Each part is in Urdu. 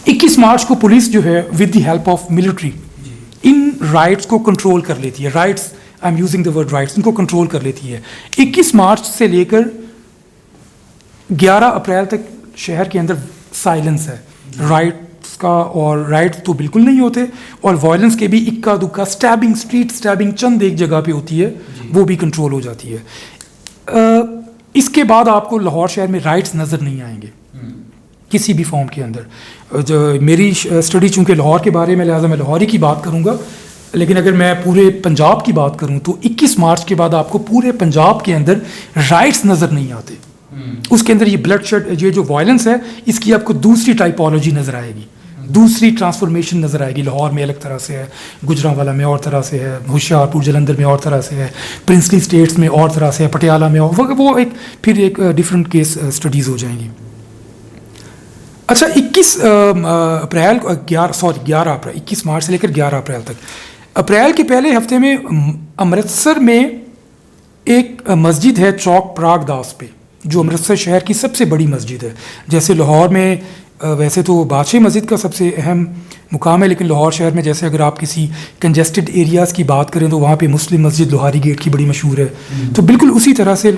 21 مارچ کو پولیس جو ہے with the help of military ان رائٹس کو کنٹرول کر لیتی ہے. Riots I am using the word riots, ان کو کنٹرول کر لیتی ہے. 21 مارچ سے لے کر 11 اپریل تک شہر کے اندر سائلنس ہے. رائٹس کا اور رائٹس تو بالکل نہیں ہوتے, اور وائلنس کے بھی اکا دکا اسٹیبنگ, اسٹریٹ اسٹیبنگ چند ایک جگہ پہ ہوتی ہے, وہ بھی کنٹرول ہو جاتی ہے. اس کے بعد آپ کو لاہور شہر میں رائٹس نظر نہیں آئیں گے کسی بھی فارم کے اندر. جو میری اسٹڈی چونکہ لاہور کے بارے میں, لہٰذا میں لاہوری کی بات کروں گا, لیکن اگر میں پورے پنجاب کی بات کروں تو 21 مارچ کے بعد آپ کو پورے پنجاب کے اندر رائٹس نظر نہیں آتے. اس کے اندر یہ بلڈ شیڈ, یہ جو وائلنس ہے, اس کی آپ کو دوسری ٹائپولوجی نظر آئے گی, دوسری ٹرانسفارمیشن نظر آئے گی. لاہور میں الگ طرح سے ہے, گجرانوالا میں اور طرح سے ہے, ہوشیارپور جلندر میں اور طرح سے ہے, پرنسلی اسٹیٹس میں اور طرح سے ہے, پٹیالہ میں وہ ایک پھر ایک ڈفرینٹ کیس اسٹڈیز ہو جائیں گی. اچھا 21 مارچ سے لے کر 11 اپریل تک. اپریل کے پہلے ہفتے میں امرتسر میں ایک مسجد ہے چوک پراگ داس پہ, جو امرتسر شہر کی سب سے بڑی مسجد ہے. جیسے لاہور میں ویسے تو بادشاہ مسجد کا سب سے اہم مقام ہے, لیکن لاہور شہر میں جیسے اگر آپ کسی کنجسٹڈ ایریاز کی بات کریں تو وہاں پہ مسلم مسجد لوہاری گیٹ کی بڑی مشہور ہے. تو بالکل اسی طرح سے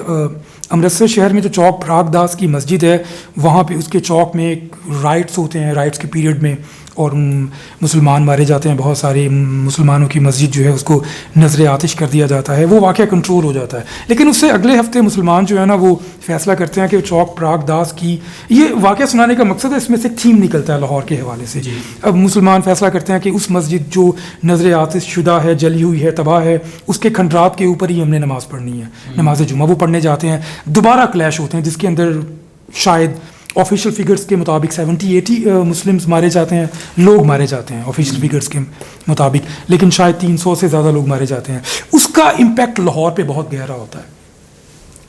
امرتسر شہر میں جو چوک پراگ داس کی مسجد ہے, وہاں پہ اس کے چوک میں ایک رائٹس ہوتے ہیں, رائٹس کے پیریڈ میں, اور مسلمان مارے جاتے ہیں بہت سارے. مسلمانوں کی مسجد جو ہے اس کو نظر آتش کر دیا جاتا ہے. وہ واقعہ کنٹرول ہو جاتا ہے, لیکن اس سے اگلے ہفتے مسلمان جو ہے نا وہ فیصلہ کرتے ہیں کہ چوک پراگ داس کی, یہ واقعہ سنانے کا مقصد ہے, اس میں سے ایک تھیم نکلتا ہے لاہور کے حوالے سے. اب مسلمان فیصلہ کرتے ہیں کہ اس مسجد جو نظر آتش شدہ ہے, جلی ہوئی ہے, تباہ ہے, اس کے کھنڈرات کے اوپر ہی ہم نے نماز پڑھنی ہے, نماز جمعہ. وہ پڑھنے جاتے ہیں, دوبارہ کلیش ہوتے ہیں جس کے اندر شاید آفیشیل فگرز کے مطابق 70-80 مسلمز مارے جاتے ہیں, لوگ مارے جاتے ہیں آفیشیل فگرز کے مطابق, لیکن شاید 300 سے زیادہ لوگ مارے جاتے ہیں. اس کا امپیکٹ لاہور پہ بہت گہرا ہوتا ہے.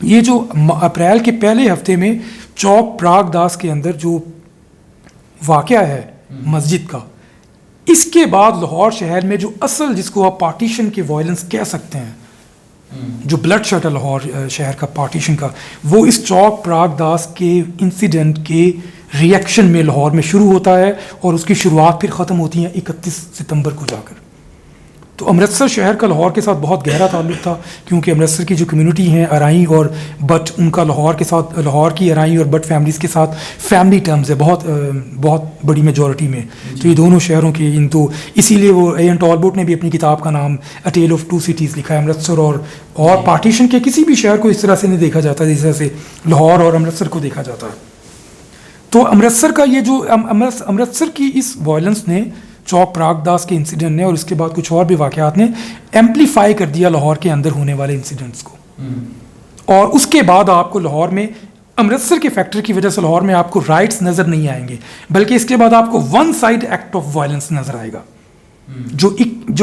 یہ جو اپریل کے پہلے ہفتے میں چوک پراگ داس کے اندر جو واقعہ ہے مسجد کا, اس کے بعد لاہور شہر میں جو اصل جس کو آپ پارٹیشن کے وائلنس کہہ سکتے ہیں, جو بلڈ شیڈ ہے لاہور شہر کا پارٹیشن کا, وہ اس چوک پراگ داس کے انسیڈنٹ کے ریئیکشن میں لاہور میں شروع ہوتا ہے, اور اس کی شروعات پھر ختم ہوتی ہیں 31 ستمبر کو جا کر. تو امرتسر شہر کا لاہور کے ساتھ بہت گہرا تعلق تھا, کیونکہ امرتسر کی جو کمیونٹی ہیں ارائیں اور بٹ, ان کا لاہور کے ساتھ, لاہور کی ارائیں اور بٹ فیملیز کے ساتھ فیملی ٹرمز ہے بہت بڑی میجورٹی میں. تو یہ دونوں شہروں کے ان, تو اسی لیے وہ اے این ٹالبوٹ نے بھی اپنی کتاب کا نام a tail of two cities لکھا ہے. امرتسر اور پارٹیشن کے کسی بھی شہر کو اس طرح سے نہیں دیکھا جاتا جس طرح سے لاہور اور امرتسر کو دیکھا جاتا ہے. تو امرتسر کا یہ جو امرتسر کی اس وائلنس نے, چوک پراگ داس کے انسیڈنٹ نے, اور اس کے بعد کچھ اور بھی واقعات نے ایمپلیفائی کر دیا لاہور کے اندر ہونے والے انسیڈنٹس کو. اور اس کے بعد آپ کو لاہور میں امرتسر کے فیکٹر کی وجہ سے لاہور میں آپ کو رائٹس نظر نہیں آئیں گے, بلکہ اس کے بعد آپ کو one side act of violence نظر آئے گا, جو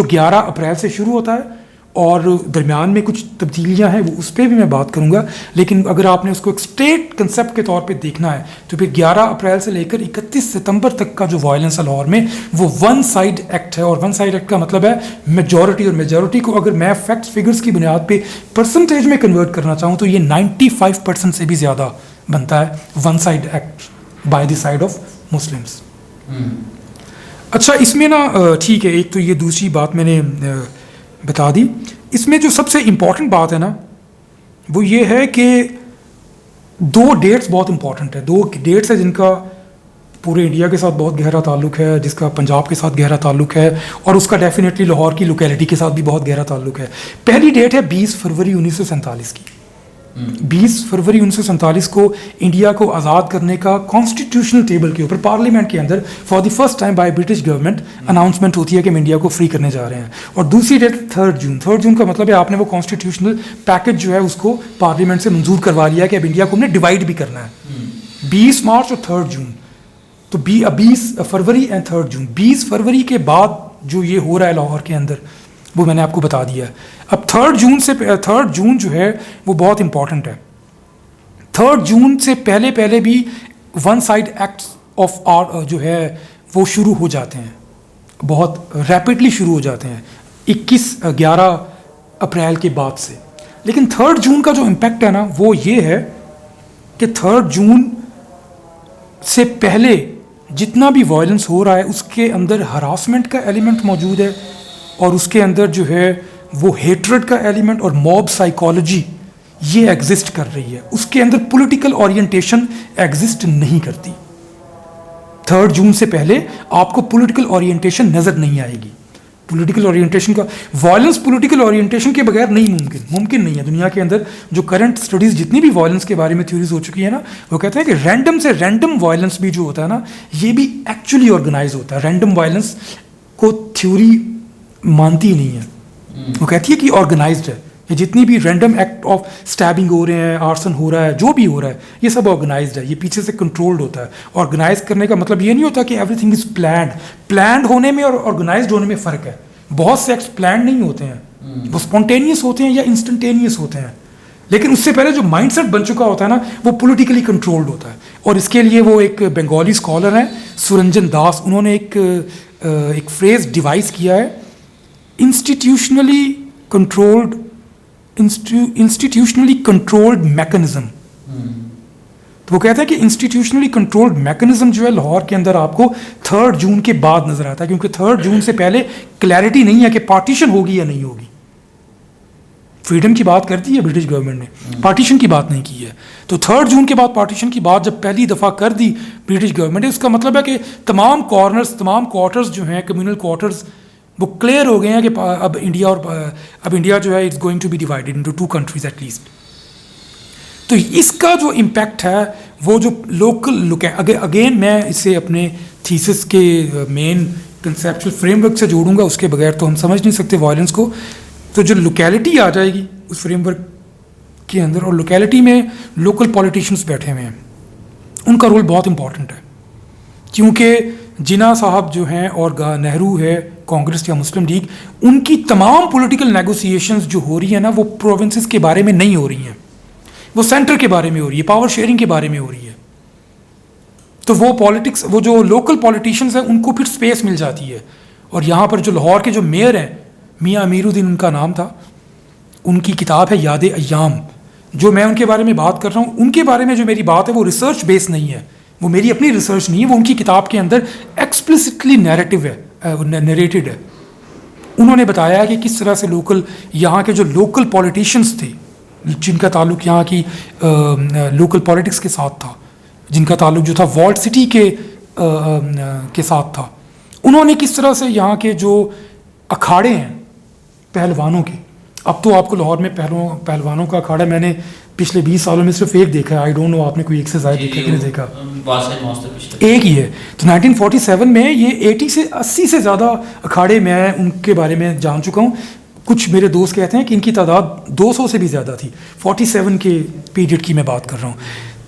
11 اپریل سے شروع ہوتا ہے, اور درمیان میں کچھ تبدیلیاں ہیں, وہ اس پہ بھی میں بات کروں گا. لیکن اگر آپ نے اس کو ایک اسٹیٹ کنسیپٹ کے طور پہ دیکھنا ہے تو پھر 11 اپریل سے لے کر 31 ستمبر تک کا جو وائلنس ہے لاہور میں, وہ ون سائڈ ایکٹ ہے. اور ون سائڈ ایکٹ کا مطلب ہے میجورٹی, اور میجورٹی کو اگر میں فیکٹس فگرز کی بنیاد پہ پرسنٹیج میں کنورٹ کرنا چاہوں تو یہ 95% سے بھی زیادہ بنتا ہے one side act by the side of Muslims. اچھا, اس میں نا ٹھیک ہے, ایک تو یہ دوسری بات میں نے بتا دی. اس میں جو سب سے امپورٹنٹ بات ہے نا, وہ یہ ہے کہ 2 ڈیٹس بہت امپورٹنٹ ہے. 2 ڈیٹس ہیں جن کا پورے انڈیا کے ساتھ بہت گہرا تعلق ہے, جس کا پنجاب کے ساتھ گہرا تعلق ہے, اور اس کا ڈیفینیٹلی لاہور کی لوکیلٹی کے ساتھ بھی بہت گہرا تعلق ہے. پہلی ڈیٹ ہے 20 فروری 1947 کی. 20 فروری 1947 کو انڈیا کو آزاد کرنے کا کانسٹیٹیوشنل ٹیبل کے اوپر پارلیمنٹ کے اندر for the first time by British government announcement ہوتی ہے کہ ہم انڈیا کو فری کرنے جا رہے ہیں. اور دوسری ڈیٹ 3 جون. 3 جون کا مطلب ہے آپ نے وہ کانسٹیٹیوشنل پیکج جو ہے اس کو پارلیمنٹ سے منظور کروا لیا کہ اب انڈیا کو ہم نے ڈیوائڈ بھی کرنا ہے. 20 مارچ اور 3 جون, تو 20 فروری اینڈ 3 جون. 20 فروری کے بعد جو یہ ہو رہا ہے لاہور کے اندر, وہ میں نے آپ کو بتا دیا ہے. اب 3 جون جو ہے وہ بہت امپورٹنٹ ہے. 3 جون سے پہلے بھی ون سائڈ ایکٹس آف آر جو ہے وہ شروع ہو جاتے ہیں, بہت ریپڈلی شروع ہو جاتے ہیں 11 اپریل کے بعد سے. لیکن 3 جون کا جو امپیکٹ ہے نا, وہ یہ ہے کہ 3 جون سے پہلے جتنا بھی وائلنس ہو رہا ہے اس کے اندر ہراسمنٹ کا ایلیمنٹ موجود ہے, اور اس کے اندر جو ہے وہ ہیٹرڈ کا ایلیمنٹ اور موب سائیکالوجی یہ ایگزسٹ کر رہی ہے. اس کے اندر پولیٹیکل اورینٹیشن ایگزسٹ نہیں کرتی. 3 جون سے پہلے آپ کو پولیٹیکل اورینٹیشن نظر نہیں آئے گی. پولیٹیکل اورینٹیشن کا وائلنس پولیٹیکل اورینٹیشن کے بغیر نہیں ممکن نہیں ہے. دنیا کے اندر جو کرنٹ اسٹڈیز جتنی بھی وائلنس کے بارے میں تھیوریز ہو چکی ہے نا, وہ کہتے ہیں کہ رینڈم سے رینڈم وائلنس بھی جو ہوتا ہے نا, یہ بھی ایکچولی آرگنائز ہوتا ہے. رینڈم وائلنس کو تھیوری مانتی نہیں ہے, وہ کہتی ہے کہ آرگنائزڈ ہے. یہ جتنی بھی رینڈم ایکٹ آف اسٹیبنگ ہو رہے ہیں, آرسن ہو رہا ہے, جو بھی ہو رہا ہے, یہ سب آرگنائزڈ ہے. یہ پیچھے سے کنٹرولڈ ہوتا ہے. آرگنائز کرنے کا مطلب یہ نہیں ہوتا کہ every thing is planned. Planned ہونے میں اور آرگنائزڈ ہونے میں فرق ہے. بہت سے ایکٹس پلانڈ نہیں ہوتے ہیں, وہ اسپونٹینیس ہوتے ہیں یا انسٹنٹینیس ہوتے ہیں, لیکن اس سے پہلے جو مائنڈ سیٹ بن چکا ہوتا ہے نا, وہ پولیٹیکلی کنٹرولڈ ہوتا ہے. اور اس کے لیے وہ ایک بنگالی اسکالر ہیں سرنجن داس, انہوں نے ایک فریز ڈیوائز کیا ہے, انسٹیٹیوشنلی کنٹرولڈ میکنزم. تو وہ کہتے ہیں کہ انسٹیٹیوشنلی کنٹرولڈ میکنزم جو ہے لاہور کے اندر آپ کو 3 جون کے بعد نظر آتا ہے, کیونکہ 3 جون سے پہلے کلیئرٹی نہیں ہے کہ پارٹیشن ہوگی یا نہیں ہوگی. فریڈم کی بات کرتی ہے برٹش گورنمنٹ نے, پارٹیشن کی بات نہیں کی ہے. تو 3 جون کے بعد پارٹیشن کی بات جب پہلی دفعہ کر دی برٹش گورنمنٹ نے, اس کا مطلب ہے کہ تمام کارنرز, تمام کوارٹرز جو ہیں, کمیونل کوارٹرز, وہ کلیئر ہو گئے ہیں کہ اب انڈیا جو ہے it's going to be divided into 2 countries at least. تو اس کا جو امپیکٹ ہے وہ جو لوکل اگین میں اسے اپنے تھیسس کے مین کنسیپچل فریم ورک سے جوڑوں گا, اس کے بغیر تو ہم سمجھ نہیں سکتے وائلنس کو. تو جو لوکیلٹی آ جائے گی اس فریم ورک کے اندر, اور لوکیلٹی میں لوکل پولیٹیشنس بیٹھے ہوئے ہیں, ان کا رول بہت امپورٹنٹ ہے. کیونکہ جناح صاحب جو ہیں اور نہرو ہے, کانگریس یا مسلم لیگ, ان کی تمام پولیٹیکل نیگوسیشنز جو ہو رہی ہیں نا, وہ پروونسز کے بارے میں نہیں ہو رہی ہیں, وہ سینٹر کے بارے میں ہو رہی ہے, پاور شیئرنگ کے بارے میں ہو رہی ہے. تو وہ پالیٹکس, وہ جو لوکل پولیٹیشنز ہیں, ان کو پھر اسپیس مل جاتی ہے. اور یہاں پر جو لاہور کے جو میئر ہیں, میاں امیر الدین ان کا نام تھا, ان کی کتاب ہے یاد ایام. جو میں ان کے بارے میں بات کر رہا ہوں, ان کے بارے میں جو میری بات ہے وہ ریسرچ بیس نہیں ہے, وہ میری اپنی ریسرچ نہیں ہے, وہ ان کی کتاب کے اندر ایکسپلسٹلی نیریٹو ہے, نیریٹڈ ہے. انہوں نے بتایا کہ کس طرح سے یہاں کے جو لوکل پولیٹیشنز تھے, جن کا تعلق یہاں کی لوکل پالیٹکس کے ساتھ تھا, جن کا تعلق جو تھا والٹ سٹی کے ساتھ تھا, انہوں نے کس طرح سے یہاں کے جو اکھاڑے ہیں پہلوانوں کے, اب تو آپ کو لاہور میں پہلوانوں کا اکھاڑا میں نے پچھلے 20 سالوں میں صرف ایک دیکھا ہے. آئی ڈونٹ نو آپ نے کوئی ایک سے زائد دیکھا کہ نہیں دیکھا, ایک ہی ہے. تو 1947 میں یہ 80 سے 80 سے زیادہ اکھاڑے میں ان کے بارے میں جان چکا ہوں. کچھ میرے دوست کہتے ہیں کہ ان کی تعداد 200 سے بھی زیادہ تھی. 47 کے پیریڈ کی میں بات کر رہا ہوں.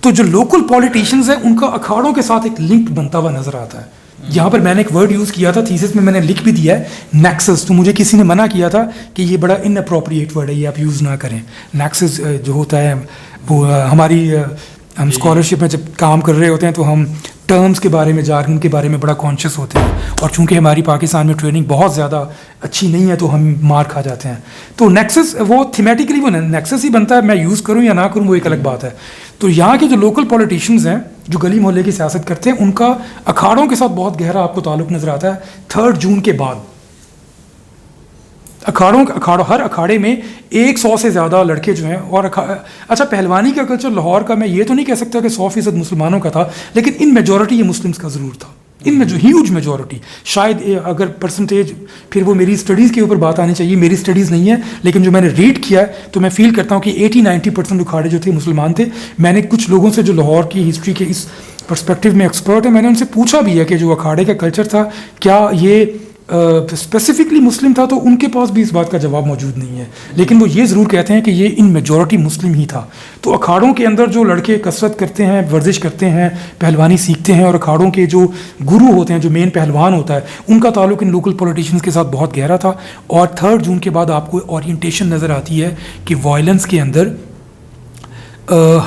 تو جو لوکل پولیٹیشنز ہیں, ان کا اکھاڑوں کے ساتھ ایک لنک بنتا ہوا نظر آتا ہے. یہاں پر میں نے ایک ورڈ یوز کیا تھا تھیسس میں, میں نے لکھ بھی دیا ہے, نیکسس. تو مجھے کسی نے منع کیا تھا کہ یہ بڑا ان اپروپریٹ ورڈ ہے, یہ آپ یوز نہ کریں. نیکسس جو ہوتا ہے وہ ہم اسکالرشپ میں جب کام کر رہے ہوتے ہیں تو ہم ٹرمز کے بارے میں, جارگن کے بارے میں بڑا کانشیس ہوتے ہیں, اور چونکہ ہماری پاکستان میں ٹریننگ بہت زیادہ اچھی نہیں ہے تو ہم مار کھا جاتے ہیں. تو نیکسس وہ تھیمیٹیکلی وہ نیکسس ہی بنتا ہے, میں یوز کروں یا نہ کروں وہ ایک الگ بات ہے. تو یہاں کے جو لوکل پولیٹیشنز ہیں جو گلی محلے کی سیاست کرتے ہیں, ان کا اکھاڑوں کے ساتھ بہت گہرا آپ کو تعلق نظر آتا ہے 3 جون کے بعد. ہر اکھاڑے میں 100 سے زیادہ لڑکے جو ہیں, اور اچھا پہلوانی کا کلچر لاہور کا میں یہ تو نہیں کہہ سکتا کہ 100% مسلمانوں کا تھا, لیکن ان میجورٹی یہ مسلمس کا ضرور تھا, ان میں جو ہیوج میجورٹی. شاید اگر پرسنٹیج پھر وہ میری اسٹڈیز کے اوپر بات آنی چاہیے, میری اسٹڈیز نہیں ہے, لیکن جو میں نے ریڈ کیا ہے تو میں فیل کرتا ہوں کہ 80-90% اکھاڑے جو تھے مسلمان تھے. میں نے کچھ لوگوں سے جو لاہور کی ہسٹری کے اس پرسپیکٹیو میں ایکسپرٹ ہے, میں نے ان سے پوچھا بھی ہے کہ جو اکھاڑے کا کلچر تھا کیا یہ اسپیسیفکلی مسلم تھا, تو ان کے پاس بھی اس بات کا جواب موجود نہیں ہے, لیکن وہ یہ ضرور کہتے ہیں کہ یہ ان میجورٹی مسلم ہی تھا. تو اکھاڑوں کے اندر جو لڑکے کسرت کرتے ہیں, ورزش کرتے ہیں, پہلوانی سیکھتے ہیں, اور اکھاڑوں کے جو گرو ہوتے ہیں, جو مین پہلوان ہوتا ہے, ان کا تعلق ان لوکل پولیٹیشنز کے ساتھ بہت گہرا تھا. اور 3 جون کے بعد آپ کو اورینٹیشن نظر آتی ہے کہ وائلنس کے اندر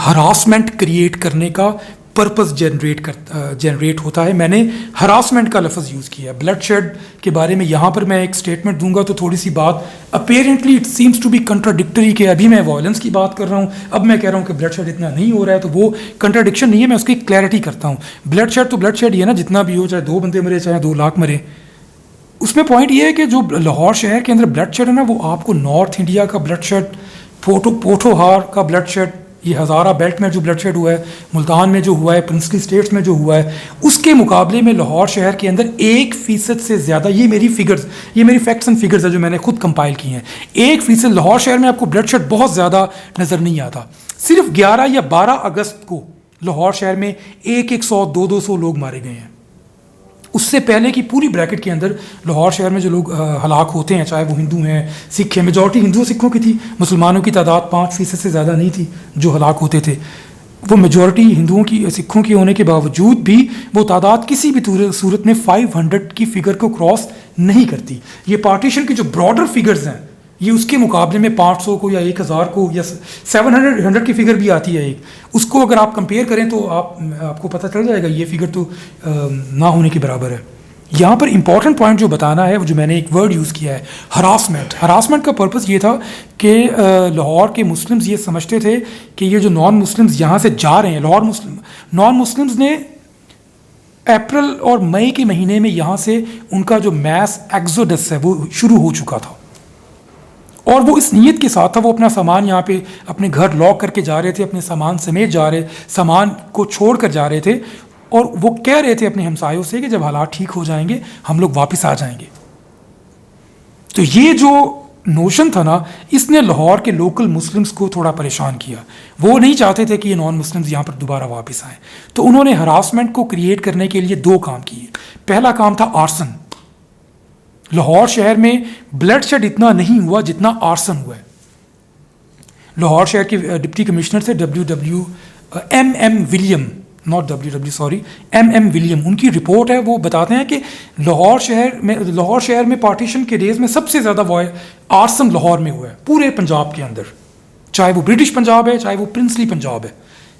ہراسمنٹ کریٹ کرنے کا پرپز جنریٹ ہوتا ہے. میں نے ہراسمنٹ کا لفظ یوز کیا ہے. بلڈ شیڈ کے بارے میں یہاں پر میں ایک اسٹیٹمنٹ دوں گا تو تھوڑی سی بات apparently it seems to be contradictory کہ ابھی میں وائلنس کی بات کر رہا ہوں, اب میں کہہ رہا ہوں کہ بلڈ شیڈ اتنا نہیں ہو رہا ہے, تو وہ کنٹراڈکشن نہیں ہے, میں اس کی کلیئرٹی کرتا ہوں. بلڈ شیڈ تو بلڈ شیڈ یہ ہے نا, جتنا بھی ہو, چاہے 2 بندے مرے چاہے 2 لاکھ مرے. اس میں پوائنٹ یہ ہے کہ جو لاہور شہر کے اندر بلڈ شیڈ ہے نا, وہ آپ کو نارتھ انڈیا کا بلڈ شیڈ, پوٹھوہار کا بلڈ شیڈ, یہ ہزارہ بیلٹ میں جو بلڈ شیڈ ہوا ہے, ملتان میں جو ہوا ہے, پرنسلی اسٹیٹس میں جو ہوا ہے, اس کے مقابلے میں لاہور شہر کے اندر 1% سے زیادہ, یہ میری فگرز, یہ میری فیکٹس اینڈ فگرز ہے جو میں نے خود کمپائل کی ہیں, 1% لاہور شہر میں آپ کو بلڈ شیڈ بہت زیادہ نظر نہیں آتا. صرف 11 یا 12 اگست کو لاہور شہر میں 100 200 لوگ مارے گئے ہیں. اس سے پہلے کی پوری بریکٹ کے اندر لاہور شہر میں جو لوگ ہلاک ہوتے ہیں, چاہے وہ ہندو ہیں, سکھ ہیں, میجورٹی ہندو سکھوں کی تھی, مسلمانوں کی تعداد 5% سے زیادہ نہیں تھی جو ہلاک ہوتے تھے. وہ میجورٹی ہندوؤں کی, سکھوں کی ہونے کے باوجود بھی وہ تعداد کسی بھی صورت میں 500 کی فگر کو کراس نہیں کرتی. یہ پارٹیشن کی جو براڈر فگرز ہیں, یہ اس کے مقابلے میں 500 کو یا 1000 کو یا 700 کی فگر بھی آتی ہے ایک, اس کو اگر آپ کمپیئر کریں تو آپ کو پتہ چل جائے گا یہ فگر تو نہ ہونے کے برابر ہے. یہاں پر امپورٹنٹ پوائنٹ جو بتانا ہے, وہ جو میں نے ایک ورڈ یوز کیا ہے, ہراسمنٹ. ہراسمنٹ کا پرپز یہ تھا کہ لاہور کے مسلمز یہ سمجھتے تھے کہ یہ جو نان مسلمز یہاں سے جا رہے ہیں, لاہور نان مسلمز نے اپریل اور مئی کے مہینے میں یہاں سے ان کا جو میس ایگزوڈس ہے وہ شروع ہو چکا تھا, اور وہ اس نیت کے ساتھ تھا, وہ اپنا سامان یہاں پہ اپنے گھر لاک کر کے جا رہے تھے, اپنے سامان سمیت جا رہے, سامان کو چھوڑ کر جا رہے تھے, اور وہ کہہ رہے تھے اپنے ہمسایوں سے کہ جب حالات ٹھیک ہو جائیں گے ہم لوگ واپس آ جائیں گے. تو یہ جو نوشن تھا نا, اس نے لاہور کے لوکل مسلمز کو تھوڑا پریشان کیا. وہ نہیں چاہتے تھے کہ یہ نان مسلمز یہاں پر دوبارہ واپس آئیں, تو انہوں نے ہراسمنٹ کو کریٹ کرنے کے لیے 2 کام کیے. پہلا کام تھا آرسن. لاہور شہر میں بلڈ شیڈ اتنا نہیں ہوا جتنا آرسن ہوا ہے. لاہور شہر کے ڈپٹی کمشنر تھے M William, not sorry, M William. ان کی رپورٹ ہے, وہ بتاتے ہیں کہ لاہور شہر میں پارٹیشن کے ڈیز میں سب سے زیادہ آرسن لاہور میں ہوا ہے پورے پنجاب کے اندر, چاہے وہ برٹش پنجاب ہے چاہے وہ پرنسلی پنجاب ہے.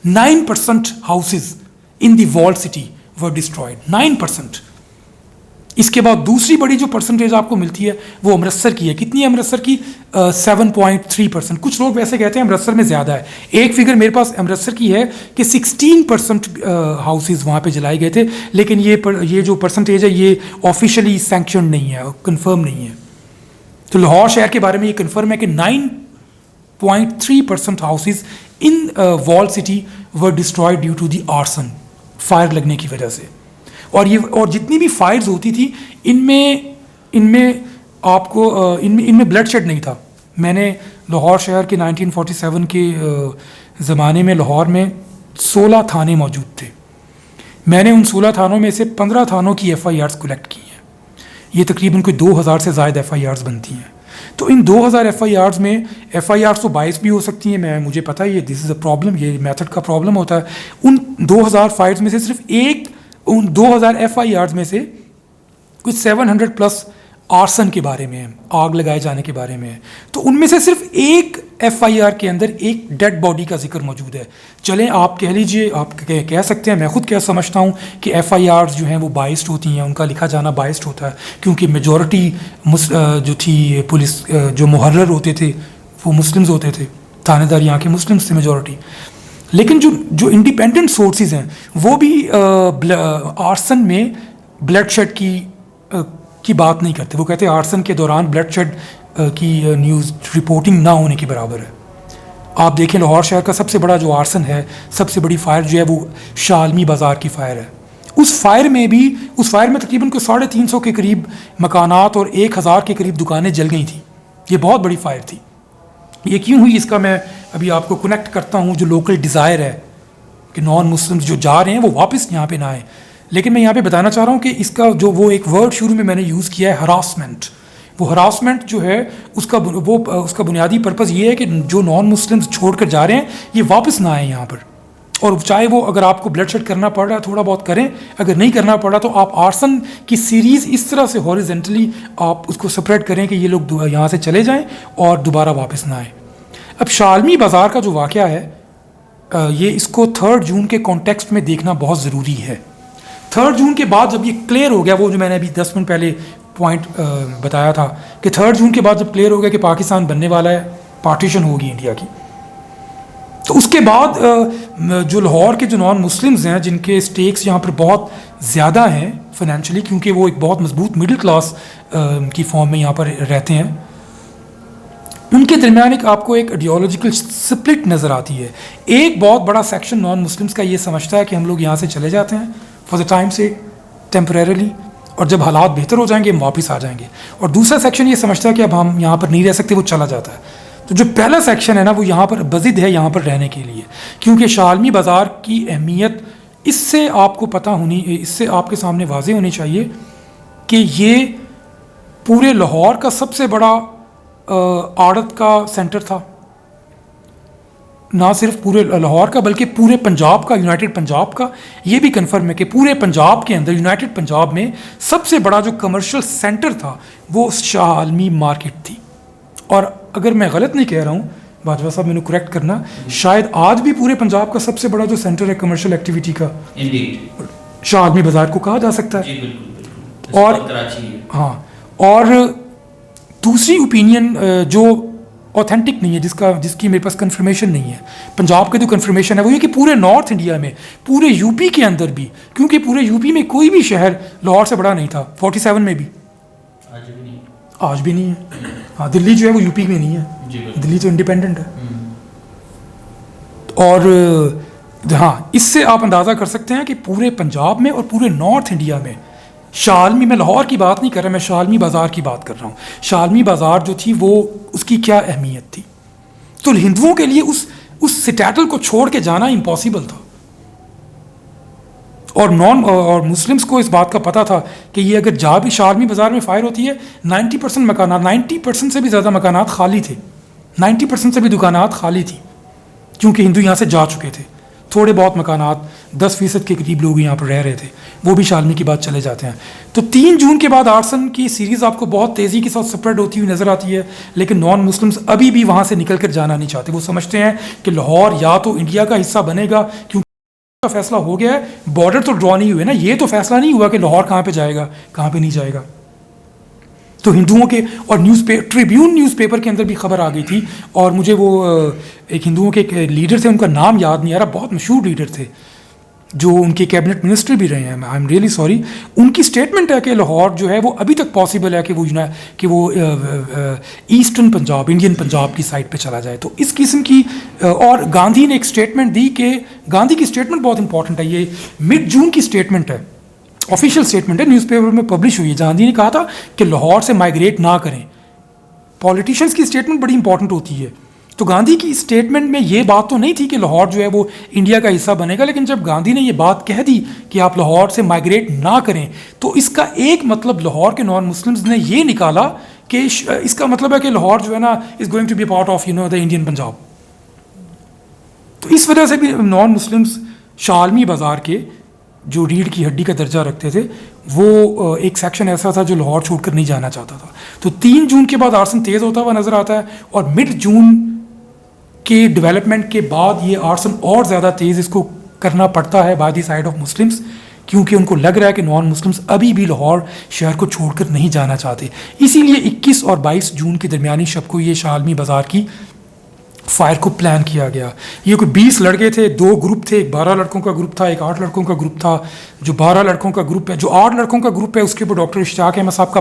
9% houses in the walled city were destroyed, 9%. اس کے بعد دوسری بڑی جو پرسنٹیج آپ کو ملتی ہے وہ امرتسر کی ہے. کتنی ہے امرتسر کی؟ 7.3%. کچھ لوگ ویسے کہتے ہیں امرتسر میں زیادہ ہے. ایک فگر میرے پاس امرتسر کی ہے کہ 16% ہاؤسز وہاں پہ جلائے گئے تھے, لیکن یہ جو پرسنٹیج ہے یہ آفیشلی سینکشن نہیں ہے, کنفرم نہیں ہے. تو لاہور شہر کے بارے میں یہ کنفرم ہے کہ 9.3% houses in walled city were destroyed due to the arson, fire لگنے کی وجہ سے. اور جتنی بھی فائرز ہوتی تھی ان میں آپ کو ان میں بلڈ شیڈ نہیں تھا. میں نے لاہور شہر کے 1947 کے زمانے میں لاہور میں 16 تھانے موجود تھے. میں نے ان 16 تھانوں میں سے 15 تھانوں کی FIRs کلیکٹ کی ہیں. یہ تقریباً کوئی 2000 سے زائد FIRs بنتی ہیں. تو ان 2000 FIRs میں FIRs تو 22 بھی ہو سکتی ہیں, مجھے پتہ ہے یہ دس از اے پرابلم, یہ میتھڈ کا پرابلم ہوتا ہے. ان 2000 فائرز میں سے صرف ان 2000 FIRs میں سے کچھ 700 پلس آرسن کے بارے میں ہے, آگ لگائے جانے کے بارے میں ہے. تو ان میں سے صرف ایک FIR کے اندر ایک ڈیڈ باڈی کا ذکر موجود ہے. چلیں آپ کہہ لیجئے, آپ کہہ سکتے ہیں, میں خود کیا سمجھتا ہوں کہ FIRs جو ہیں وہ بائسڈ ہوتی ہیں, ان کا لکھا جانا بائسڈ ہوتا ہے, کیونکہ میجورٹی جو تھی پولیس جو محرر ہوتے تھے وہ مسلمز ہوتے تھے, تھانے دار یہاں کے مسلمز تھے میجورٹی. لیکن جو انڈیپینڈنٹ سورسز ہیں وہ بھی آرسن میں بلڈ شیڈ کی بات نہیں کرتے. وہ کہتے ہیں آرسن کے دوران بلڈ شیڈ کی نیوز رپورٹنگ نہ ہونے کے برابر ہے. آپ دیکھیں لاہور شہر کا سب سے بڑا جو آرسن ہے, سب سے بڑی فائر جو ہے وہ شالمی بازار کی فائر ہے. اس فائر میں تقریباً کوئی 350 کے قریب مکانات اور 1000 کے قریب دکانیں جل گئی تھیں. یہ بہت بڑی فائر تھی. یہ کیوں ہوئی اس کا میں ابھی آپ کو کنیکٹ کرتا ہوں. جو لوکل ڈیزائر ہے کہ نان مسلمز جو جا رہے ہیں وہ واپس یہاں پہ نہ آئیں. لیکن میں یہاں پہ بتانا چاہ رہا ہوں کہ اس کا جو وہ ایک ورڈ شروع میں نے یوز کیا ہے ہراسمنٹ, وہ ہراسمنٹ جو ہے اس کا بنیادی پرپز یہ ہے کہ جو نان مسلمز چھوڑ کر جا رہے ہیں یہ واپس نہ آئیں یہاں پر. اور چاہے وہ اگر آپ کو بلڈ شیڈ کرنا پڑ رہا ہے تھوڑا بہت کریں, اگر نہیں کرنا پڑ رہا تو آپ آرسن کی سیریز اس طرح سے ہاریزنٹلی آپ اس کو سپریٹ کریں کہ یہ لوگ یہاں سے چلے جائیں اور دوبارہ واپس نہ آئیں. اب شالمی بازار کا جو واقعہ ہے یہ اس کو 3 جون کے کانٹیکسٹ میں دیکھنا بہت ضروری ہے. 3 جون کے بعد جب یہ کلیئر ہو گیا, وہ جو میں نے ابھی 10 منٹ پہلے پوائنٹ بتایا تھا کہ 3 جون کے بعد جب کلیئر ہو گیا کہ پاکستان بننے والا ہے, پارٹیشن ہوگی انڈیا کی, تو اس کے بعد جو لاہور کے جو نان مسلمز ہیں جن کے اسٹیکس یہاں پر بہت زیادہ ہیں فائنینشلی, کیونکہ وہ ایک بہت مضبوط مڈل کلاس کی فارم میں یہاں پر رہتے ہیں, ان کے درمیان آپ کو ایک آئیڈیالوجیکل سپلٹ نظر آتی ہے. ایک بہت بڑا سیکشن نان مسلمس کا یہ سمجھتا ہے کہ ہم لوگ یہاں سے چلے جاتے ہیں فار دا ٹائم سے ٹیمپریریلی, اور جب حالات بہتر ہو جائیں گے ہم واپس آ جائیں گے, اور دوسرا سیکشن یہ سمجھتا ہے کہ اب ہم یہاں پر نہیں رہ سکتے, وہ چلا جاتا ہے. تو جو پہلا سیکشن ہے نا, وہ یہاں پر بضد ہے یہاں پر رہنے کے لیے, کیونکہ شاہ عالمی بازار کی اہمیت اس سے آپ کو پتہ ہونی, اس سے آپ کے سامنے واضح ہونی چاہیے کہ یہ پورے لاہور کا سب سے بڑا آڑت کا سینٹر تھا, نہ صرف پورے لاہور کا بلکہ پورے پنجاب کا, یونائٹڈ پنجاب کا. یہ بھی کنفرم ہے کہ پورے پنجاب کے اندر, یونائٹڈ پنجاب میں سب سے بڑا جو کمرشل سینٹر تھا وہ شاہ عالمی مارکیٹ تھی. اور اگر میں غلط نہیں کہہ رہا ہوں, باجوہ صاحب میں نے کریکٹ کرنا, شاید آج بھی پورے پنجاب کا سب سے بڑا جو سینٹر ہے کمرشل ایکٹیویٹی کا شاہ عالمی بازار کو کہا جا سکتا ہے. اور ہاں, اور دوسری اوپینین جو اوتھینٹک نہیں ہے, جس کی میرے پاس کنفرمیشن نہیں ہے, پنجاب کا جو کنفرمیشن ہے وہ یہ کہ پورے نارتھ انڈیا میں, پورے یو پی کے اندر بھی, کیونکہ پورے یو پی میں کوئی بھی شہر لاہور سے بڑا نہیں تھا 47 میں بھی, آج بھی نہیں ہے. ہاں, دلی جو ہے وہ یو پی میں نہیں ہے, دلی تو انڈیپینڈنٹ ہے. اور ہاں, اس سے آپ اندازہ کر سکتے ہیں کہ پورے پنجاب میں اور پورے نارتھ انڈیا میں شاہ عالمی, میں لاہور کی بات نہیں کر رہا, میں شاہ عالمی بازار کی بات کر رہا ہوں. شاہ عالمی بازار جو تھی وہ اس کی کیا اہمیت تھی, تو ہندوؤں کے لیے اس سٹیٹل کو چھوڑ کے جانا امپاسبل تھا. اور مسلمس کو اس بات کا پتہ تھا کہ یہ اگر جا بھی شاہ عالمی بازار میں فائر ہوتی ہے, 90% مکانات, 90% سے بھی زیادہ مکانات خالی تھے, 90% سے بھی دکانات خالی تھی, کیونکہ ہندو یہاں سے جا چکے تھے. تھوڑے بہت مکانات, 10% کے قریب لوگ یہاں پر رہ رہے تھے, وہ بھی شاہ عالمی کی بات چلے جاتے ہیں. تو 3 جون کے بعد آرسن کی سیریز آپ کو بہت تیزی کے ساتھ سپریڈ ہوتی ہوئی نظر آتی ہے, لیکن نان مسلمس ابھی بھی وہاں سے نکل کر جانا نہیں چاہتے. وہ سمجھتے ہیں کہ لاہور یا تو انڈیا کا حصہ بنے گا, کیونکہ کا فیصلہ ہو گیا ہے, بارڈر تو ڈرا نہیں ہوئے نا, یہ تو فیصلہ نہیں ہوا کہ لاہور کہاں پہ جائے گا کہاں پہ نہیں جائے گا. تو ہندوؤں کے, اور ٹریبیون نیوز پیپر کے اندر بھی خبر آ گئی تھی, اور مجھے وہ ایک ہندوؤں کے ایک لیڈر تھے, ان کا نام یاد نہیں آ رہا, بہت مشہور لیڈر تھے جو ان کے کیبنٹ منسٹر بھی رہے ہیں, آئی ایم ریئلی سوری. ان کی اسٹیٹمنٹ ہے کہ لاہور جو ہے وہ ابھی تک پاسبل ہے کہ وہ ایسٹرن پنجاب, انڈین پنجاب کی سائڈ پہ چلا جائے. تو اس قسم کی, اور گاندھی نے ایک اسٹیٹمنٹ دی کہ گاندھی کی اسٹیٹمنٹ بہت امپورٹنٹ ہے, یہ مڈ جون کی اسٹیٹمنٹ ہے, آفیشیل اسٹیٹمنٹ ہے, نیوز پیپر میں پبلش ہوئی ہے. گاندھی نے کہا تھا کہ لاہور سے مائگریٹ نہ کریں. پولیٹیشینس کی اسٹیٹمنٹ بڑی امپورٹنٹ ہوتی ہے. تو گاندھی کی اسٹیٹمنٹ میں یہ بات تو نہیں تھی کہ لاہور جو ہے وہ انڈیا کا حصہ بنے گا, لیکن جب گاندھی نے یہ بات کہہ دی کہ آپ لاہور سے مائگریٹ نہ کریں, تو اس کا ایک مطلب لاہور کے نان مسلمز نے یہ نکالا کہ اس کا مطلب ہے کہ لاہور جو ہے نا is going to be part of the Indian Punjab. تو اس وجہ سے بھی نان مسلمز شاہ عالمی بازار کے جو ریڑھ کی ہڈی کا درجہ رکھتے تھے, وہ ایک سیکشن ایسا تھا جو لاہور چھوڑ کر نہیں جانا چاہتا تھا. تو 3 جون کے بعد آرسن تیز ہوتا ہوا نظر آتا ہے, اور مڈ جون کے ڈیولپمنٹ کے بعد یہ آرسن اور زیادہ تیز اس کو کرنا پڑتا ہے by the side of Muslims, کیونکہ ان کو لگ رہا ہے کہ نان مسلمس ابھی بھی لاہور شہر کو چھوڑ کر نہیں جانا چاہتے. اسی لیے 21 اور 22 جون کی درمیانی شب کو یہ شاہ عالمی بازار کی فائر کو پلان کیا گیا. یہ کوئی 20 لڑکے تھے, 2 گروپ تھے, ایک 12 لڑکوں کا گروپ تھا, ایک 8 لڑکوں کا گروپ تھا. جو 12 لڑکوں کا گروپ ہے, جو 8 لڑکوں کا گروپ ہے, اس کے اوپر ڈاکٹر اشتیاق احمد صاحب کا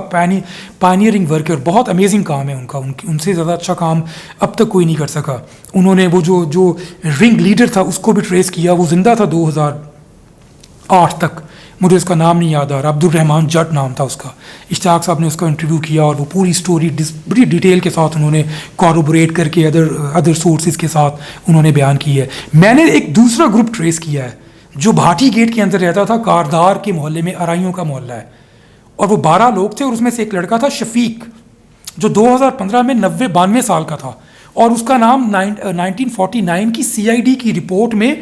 پائنیئرنگ ورک ہے, اور بہت امیزنگ کام ہے ان کا, ان سے زیادہ اچھا کام اب تک کوئی نہیں کر سکا. انہوں نے وہ جو رنگ لیڈر تھا اس کو بھی ٹریس کیا, وہ زندہ تھا 2008 تک, مجھے اس کا نام نہیں یاد آ رہا, عبد الرحمان جٹ نام تھا اس کا. اشتیاق صاحب نے اس کا انٹرویو کیا, اور وہ پوری اسٹوری بڑی ڈیٹیل کے ساتھ انہوں نے کاربوریٹ کر کے ادر سورسز کے ساتھ انہوں نے بیان کی ہے. میں نے ایک دوسرا گروپ ٹریس کیا ہے جو بھاٹی گیٹ کے اندر رہتا تھا, کاردار کے محلے میں, ارائیوں کا محلہ ہے, اور وہ 12 لوگ تھے, اور اس میں سے ایک لڑکا تھا شفیق, جو 2015 میں 92 سال کا تھا, اور اس کا نام 1949 کی CID کی رپورٹ میں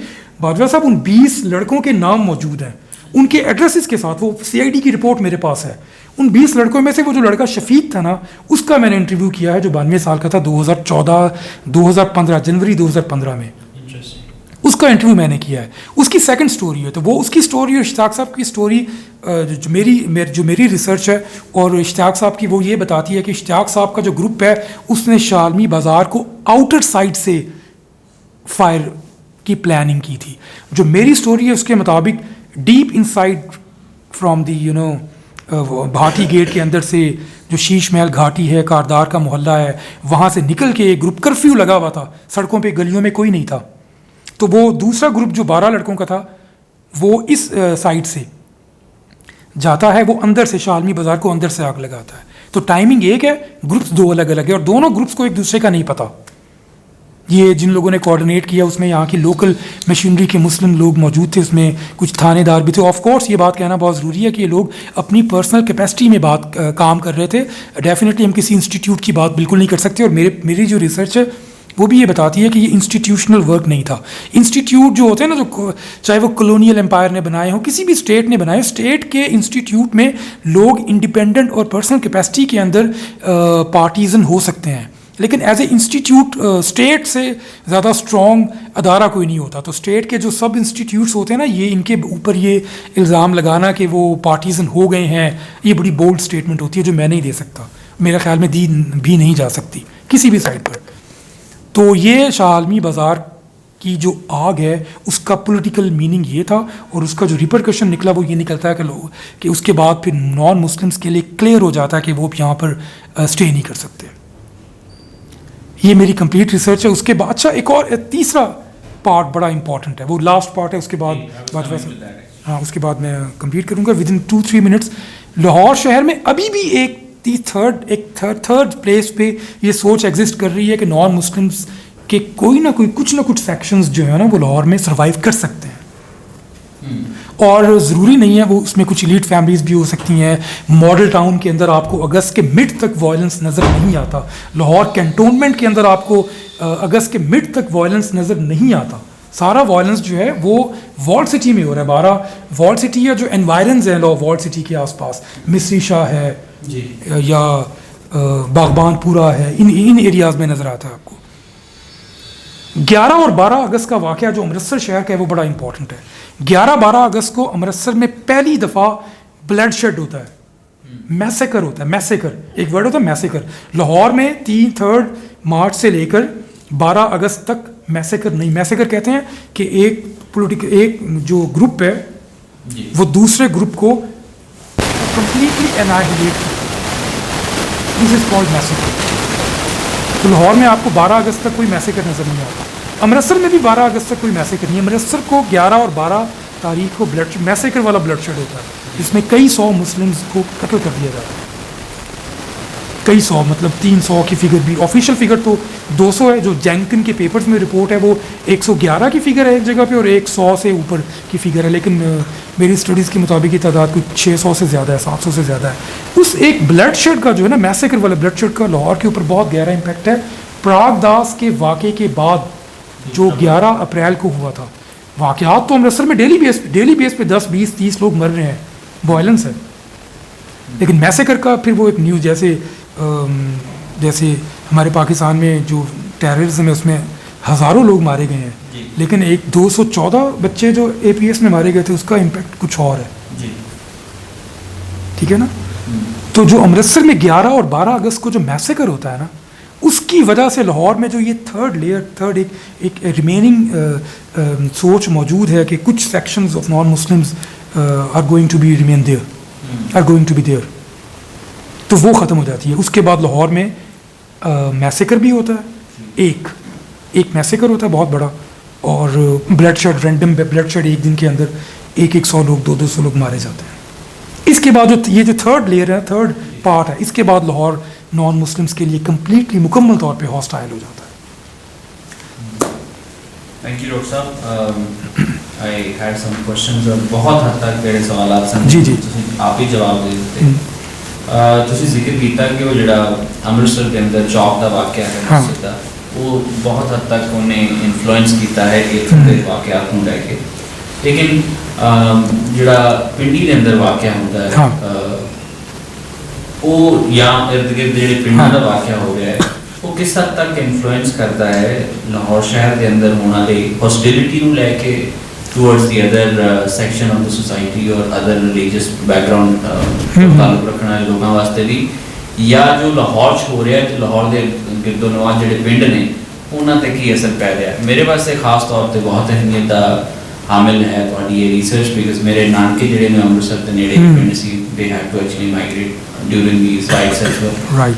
باجوہ صاحب ان 20 لڑکوں کے نام موجود ہیں, ان کے ایڈریسز کے ساتھ. وہ CID کی رپورٹ میرے پاس ہے. ان 20 لڑکوں میں سے وہ جو لڑکا شفیق تھا نا, اس کا میں نے انٹرویو کیا ہے, جو 92 سال کا تھا, 2015 جنوری 2015 میں. اس کا انٹرویو میں نے کیا ہے. اس کی سیکنڈ اسٹوری ہے, تو وہ اس کی اسٹوری اور اشتیاق صاحب کی اسٹوری جو میری ریسرچ ہے اور اشتیاق صاحب کی, وہ یہ بتاتی ہے کہ اشتیاق صاحب کا جو گروپ ہے اس نے شالمی بازار کو آؤٹر سائڈ سے فائر کی پلاننگ کی تھی. جو میری اسٹوری ہے اس کے مطابق deep inside from the Bhati gate کے اندر سے جو شیش محل گھاٹی ہے, کاردار کا محلہ ہے, وہاں سے نکل کے ایک گروپ, کرفیو لگا ہوا تھا, سڑکوں پہ گلیوں میں کوئی نہیں تھا, تو وہ دوسرا گروپ جو 12 لڑکوں کا تھا وہ اس سائڈ سے جاتا ہے, وہ اندر سے شالمی بازار کو اندر سے آگ لگاتا ہے. تو ٹائمنگ ایک ہے, گروپس دو الگ الگ ہے, اور دونوں گروپس کو ایک دوسرے کا نہیں پتا. یہ جن لوگوں نے کوآرڈینیٹ کیا اس میں یہاں کی لوکل مشینری کے مسلم لوگ موجود تھے, اس میں کچھ تھانے دار بھی تھے. آف کورس یہ بات کہنا بہت ضروری ہے کہ یہ لوگ اپنی پرسنل کیپیسٹی میں کام کر رہے تھے. ڈیفینیٹلی ہم کسی انسٹیٹیوٹ کی بات بالکل نہیں کر سکتے, اور میری جو ریسرچ ہے وہ بھی یہ بتاتی ہے کہ یہ انسٹیٹیوشنل ورک نہیں تھا. انسٹیٹیوٹ جو ہوتے ہیں نا, جو چاہے وہ کلونیل امپائر نے بنائے ہوں, کسی بھی اسٹیٹ نے بنائے, اسٹیٹ کے انسٹیٹیوٹ میں لوگ انڈیپینڈنٹ اور پرسنل کیپیسٹی کے اندر پارٹیزن ہو سکتے ہیں, لیکن ایز اے انسٹیٹیوٹ اسٹیٹ سے زیادہ اسٹرانگ ادارہ کوئی نہیں ہوتا. تو اسٹیٹ کے جو سب انسٹیٹیوٹس ہوتے ہیں نا, یہ ان کے اوپر یہ الزام لگانا کہ وہ پارٹیزن ہو گئے ہیں, یہ بڑی بولڈ اسٹیٹمنٹ ہوتی ہے جو میں نہیں دے سکتا, میرے خیال میں دی بھی نہیں جا سکتی کسی بھی سائڈ پر. تو یہ شاہ عالمی بازار کی جو آگ ہے اس کا پولیٹیکل میننگ یہ تھا, اور اس کا جو ریپرکشن نکلا وہ یہ نکلتا ہے کہ اس کے بعد پھر نان مسلمس کے لیے کلیئر ہو جاتا ہے کہ وہ یہاں پر اسٹے نہیں کر سکتے. یہ میری کمپلیٹ ریسرچ ہے. اس کے بعد اچھا ایک اور تیسرا پارٹ بڑا امپورٹنٹ ہے, وہ لاسٹ پارٹ ہے, اس کے بعد ہاں اس کے بعد میں کمپلیٹ کروں گا ود ان 2-3 منٹس. لاہور شہر میں ابھی بھی ایک تھرڈ پلیس پہ یہ سوچ ایگزسٹ کر رہی ہے کہ نان مسلمس کے کوئی نہ کوئی کچھ نہ کچھ سیکشنز جو ہے نا وہ لاہور میں سروائیو کر سکتے ہیں, اور ضروری نہیں ہے وہ اس میں کچھ ایلیٹ فیملیز بھی ہو سکتی ہیں. ماڈل ٹاؤن کے اندر آپ کو اگست کے مڈ تک وائلنس نظر نہیں آتا. لاہور کینٹونمنٹ کے اندر آپ کو اگست کے مڈ تک وائلنس نظر نہیں آتا. سارا وائلنس جو ہے وہ وال سٹی میں ہو رہا ہے. 12 وال سٹی یا جو انوائرنز ہیں وال سٹی کے آس پاس, مصری شاہ ہے یا باغبان پورا ہے, ان ایریاز میں نظر آتا ہے آپ کو. 11 اور 12 اگست کا واقعہ جو امرتسر شہر کا ہے وہ بڑا امپورٹنٹ ہے. 11-12 اگست کو امرتسر میں پہلی دفعہ بلڈ شیڈ ہوتا ہے, میسیکر ہوتا ہے. میسیکر ایک ورڈ ہوتا ہے, میسیکر. لاہور میں 3 مارچ سے لے کر 12 اگست تک میسیکر نہیں, میسیکر کہتے ہیں کہ ایک جو گروپ ہے وہ دوسرے گروپ کو کمپلیٹلی انائہیلیٹ کرتا ہے. دس از کالڈ میسیکر. تو لاہور میں آپ کو 12 اگست تک کوئی میسیکر نظر نہیں آتا. امرتسر میں بھی 12 اگست تک کوئی میسیکر نہیں ہے. امرتسر کو 11 اور 12 تاریخ کو میسیکر والا بلڈ شیڈ ہوتا ہے, جس میں کئی 100 مسلمز کو قتل کر دیا جاتا ہے. کئی 100 مطلب 300 کی فگر بھی, آفیشیل فگر تو 200 ہے, جو جینکن کے پیپرز میں رپورٹ ہے وہ 111 کی فگر ہے ایک جگہ پہ, اور 100 سے اوپر کی فگر ہے. لیکن میری اسٹڈیز کے مطابق یہ تعداد کچھ 600 سے زیادہ ہے, 700 سے زیادہ ہے. اس ایک بلڈ شیڈ کا جو ہے نا, میسیکر والا بلڈ شیڈ کا لاہور کے اوپر بہت گہرا امپیکٹ ہے. پراگ داس کے واقعے کے بعد جو 11 اپریل کو ہوا تھا, واقعات تو امرتسر میں ڈیلی بیس پہ 10, 20, 30 لوگ مر رہے ہیں, وائلنس ہے. لیکن میسیکر کا پھر وہ ایک نیوز جیسے ہمارے پاکستان میں جو ٹیررزم ہے اس میں ہزاروں لوگ مارے گئے ہیں, لیکن ایک 214 بچے جو APS میں مارے گئے تھے اس کا امپیکٹ کچھ اور ہے. ٹھیک ہے نا. تو جو امرتسر میں 11 اور 12 اگست کو جو میسیکر ہوتا ہے نا, اس کی وجہ سے لاہور میں جو یہ تھرڈ ایک ریمیننگ سوچ موجود ہے کہ کچھ sections of non Muslims are going to be remain there, تو وہ ختم ہو جاتی ہے. اس کے بعد لاہور میں میسیکر بھی ہوتا ہے, ایک میسیکر ہوتا ہے بہت بڑا, اور blood shed, random blood shed, ایک دن کے اندر 100 لوگ 200 لوگ مارے جاتے ہیں. اس کے بعد یہ جو تھرڈ لیئر ہے, تھرڈ پارٹ ہے, اس کے بعد لاہور نان مسلمس کے لیے کمپلیٹلی مکمل طور پہ ہاسٹائل ہو جاتا ہے. تھینک یو ڈاکٹر صاحب. آئی ہیڈ سم کوشچنز, اور بہت حد تک میرے سوالات سن جی آپ ہی جواب دے دیتے. ਤੁਸੀਂ ਜ਼ਿਕਰ ਕੀਤਾ ਕਿ ਉਹ ਜਿਹੜਾ ਅੰਮ੍ਰਿਤਸਰ ਦੇ ਅੰਦਰ ਚੌਕ ਦਾ ਵਾਕਿਆ ਹੈ ਮਸਜਿਦ ਦਾ, ਉਹ ਬਹੁਤ ਹੱਦ ਤੱਕ ਉਹਨੇ ਇਨਫਲੂਐਂਸ ਕੀਤਾ ਹੈ ਇੱਥੋਂ ਦੇ ਵਾਕਿਆਤ ਨੂੰ ਲੈ ਕੇ. ਲੇਕਿਨ ਜਿਹੜਾ ਪਿੰਡੀ ਦੇ ਅੰਦਰ ਵਾਕਿਆ ਹੁੰਦਾ ਹੈ ਉਹ ਜਾਂ ਇਰਦ ਗਿਰਦ ਜਿਹੜੇ ਪਿੰਡਾਂ ਦਾ ਵਾਕਿਆ ਹੋ ਰਿਹਾ ਹੈ, ਉਹ ਕਿਸ ਹੱਦ ਤੱਕ ਇਨਫਲੂਐਂਸ ਕਰਦਾ ਹੈ ਲਾਹੌਰ ਸ਼ਹਿਰ ਦੇ ਅੰਦਰ ਹੋਣ ਵਾਲੀ ਹੌਸਟਿਲਿਟੀ ਨੂੰ ਲੈ ਕੇ towards the other section of the society ਔਰ ਅਦਰ ਰਿਲੀਜੀਅਸ ਬੈਕਗ੍ਰਾਉਂਡ ਤਾਲੁਕ ਰੱਖਣ ਵਾਲੇ ਲੋਕਾਂ ਵਾਸਤੇ ਵੀ, ਜਾਂ ਜੋ ਲਾਹੌਰ 'ਚ ਹੋ ਰਿਹਾ ਤੇ ਲਾਹੌਰ ਦੇ ਗਿਰਦੋ ਨਵਾਜ਼ ਜਿਹੜੇ ਪਿੰਡ ਨੇ ਉਹਨਾਂ 'ਤੇ ਕੀ ਅਸਰ ਪੈ ਰਿਹਾ? ਮੇਰੇ ਵਾਸਤੇ ਖਾਸ ਤੌਰ 'ਤੇ ਬਹੁਤ ਅਹਿਮੀਅਤ ਦਾ ਹਾਮਿਲ ਹੈ ਤੁਹਾਡੀ ਇਹ ਰਿਸਰਚ, ਬਿਕਾਜ਼ ਮੇਰੇ ਨਾਨਕੇ ਜਿਹੜੇ ਨੇ ਅੰਮ੍ਰਿਤਸਰ ਦੇ ਨੇੜੇ ਪਿੰਡ ਸੀ, they had to actually migrate during these riots as well. Right,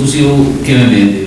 ਤੁਸੀਂ ਉਹ ਕਿਵੇਂ ਵੇਖਦੇ ਹੋ?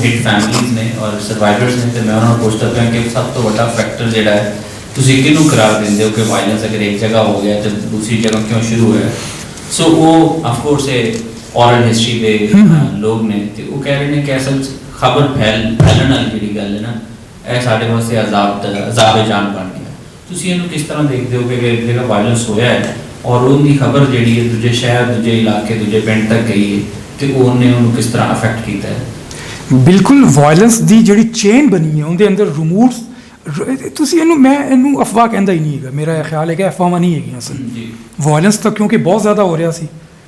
ਹਿਟ ਫੈਮਿਲੀਜ਼ ਨੇ ਔਰ ਸਰਵਾਈਵਰਸ ਨੇ, ਤੇ ਮੈਂ ਉਹਨਾਂ ਨੂੰ ਪੁੱਛਦਾ ਪਿਆ ਕਿ ਸਭ ਤੋਂ ਵੱਡਾ ਫੈਕਟਰ ਜਿਹੜਾ ਹੈ ਤੁਸੀਂ ਕਿਹਨੂੰ ਕਰਾਰ ਦਿੰਦੇ ਹੋ ਕਿ ਵਾਇਲੈਂਸ ਅਗਰ ਇੱਕ ਜਗ੍ਹਾ ਹੋ ਗਿਆ ਤੇ ਦੂਸਰੀ ਜਗ੍ਹਾ ਕਿਉਂ ਸ਼ੁਰੂ ਹੋਇਆ? ਸੋ ਉਹ ਆਫ ਕੋਰਸ ਇਹ ਔਰਲ ਹਿਸਟਰੀ ਦੇ ਲੋਕ ਨੇ, ਤੇ ਉਹ ਕਹਿ ਰਹੇ ਨੇ ਕਿ ਅਸਲ ਖਬਰ ਫੈਲਣ ਵਾਲੀ ਜਿਹੜੀ ਗੱਲ ਹੈ ਨਾ, ਇਹ ਸਾਡੇ ਵਾਸਤੇ ਅਜ਼ਾਬ ਜਾਨ ਬਣ ਗਿਆ। ਤੁਸੀਂ ਇਹਨੂੰ ਕਿਸ ਤਰ੍ਹਾਂ ਦੇਖਦੇ ਹੋ ਕਿ ਇੱਕ ਜਗ੍ਹਾ ਵਾਇਲੈਂਸ ਹੋਇਆ ਹੈ ਔਰ ਉਹਦੀ ਖਬਰ ਜਿਹੜੀ ਹੈ ਦੂਜੇ ਸ਼ਹਿਰ, ਦੂਜੇ ਇਲਾਕੇ, ਦੂਜੇ ਪਿੰਡ ਤੱਕ ਗਈ ਹੈ, ਤੇ ਉਹਨੇ ਉਹਨੂੰ ਕਿਸ ਤਰ੍ਹਾਂ ਅਫੈਕਟ ਕੀਤਾ ਹੈ? ਬਿਲਕੁਲ, ਵਾਇਲੈਂਸ ਦੀ ਜਿਹੜੀ ਚੇਨ ਬਣੀ ਹੈ ਉਹਦੇ ਅੰਦਰ ਰਿਮੂਵਸ, ਤੁਸੀਂ ਇਹਨੂੰ ਅਫਵਾਹ ਕਹਿੰਦਾ ਹੀ ਨਹੀਂ ਹੈਗਾ, ਮੇਰਾ ਖਿਆਲ ਹੈ ਕਿ ਅਫਵਾਹਾਂ ਨਹੀਂ ਹੈਗੀਆਂ ਅਸਲ ਵਾਇਲੈਂਸ ਤਾਂ, ਕਿਉਂਕਿ ਬਹੁਤ ਜ਼ਿਆਦਾ ਹੋ ਰਿਹਾ ਸੀ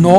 9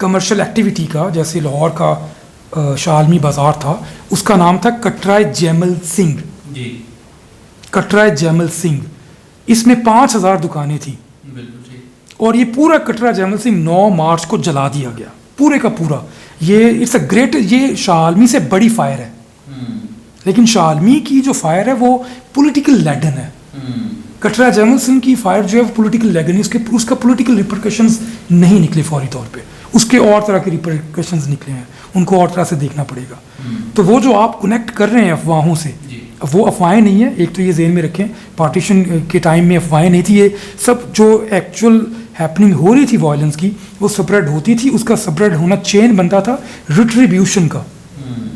کمرشل ایکٹیویٹی کا، جیسے لاہور کا شالمی بازار تھا، اس کا نام تھا کٹرائے جیمل سنگھ. جی کٹرائے جیمل سنگھ. اس میں 5000 دکانیں تھیں، بالکل ٹھیک. اور یہ پورا کٹرا جیمل سنگھ 9 مارچ کو جلا دیا گیا پورے کا پورا. یہ اٹس اے گریٹ، یہ شالمی سے بڑی فائر ہے، لیکن شالمی کی جو فائر ہے وہ پولیٹیکل لیڈن ہے. کٹرا جیمل سنگھ کی فائر جو ہے وہ پولیٹیکل لیڈن ہے، اس کا پولیٹیکل ریپرکشنز نہیں نکلے فوری طور پہ، اس کے اور طرح کے ریپرکشنز نکلے ہیں، ان کو اور طرح سے دیکھنا پڑے گا. تو وہ جو آپ کنیکٹ کر رہے ہیں افواہوں سے، وہ افواہیں نہیں ہیں. ایک تو یہ ذہن میں رکھیں، پارٹیشن کے ٹائم میں افواہیں نہیں تھی، یہ سب جو ایکچوئل ہیپننگ ہو رہی تھی وائلنس کی، وہ سپریڈ ہوتی تھی. اس کا سپریڈ ہونا چین بنتا تھا ریٹریبیوشن کا.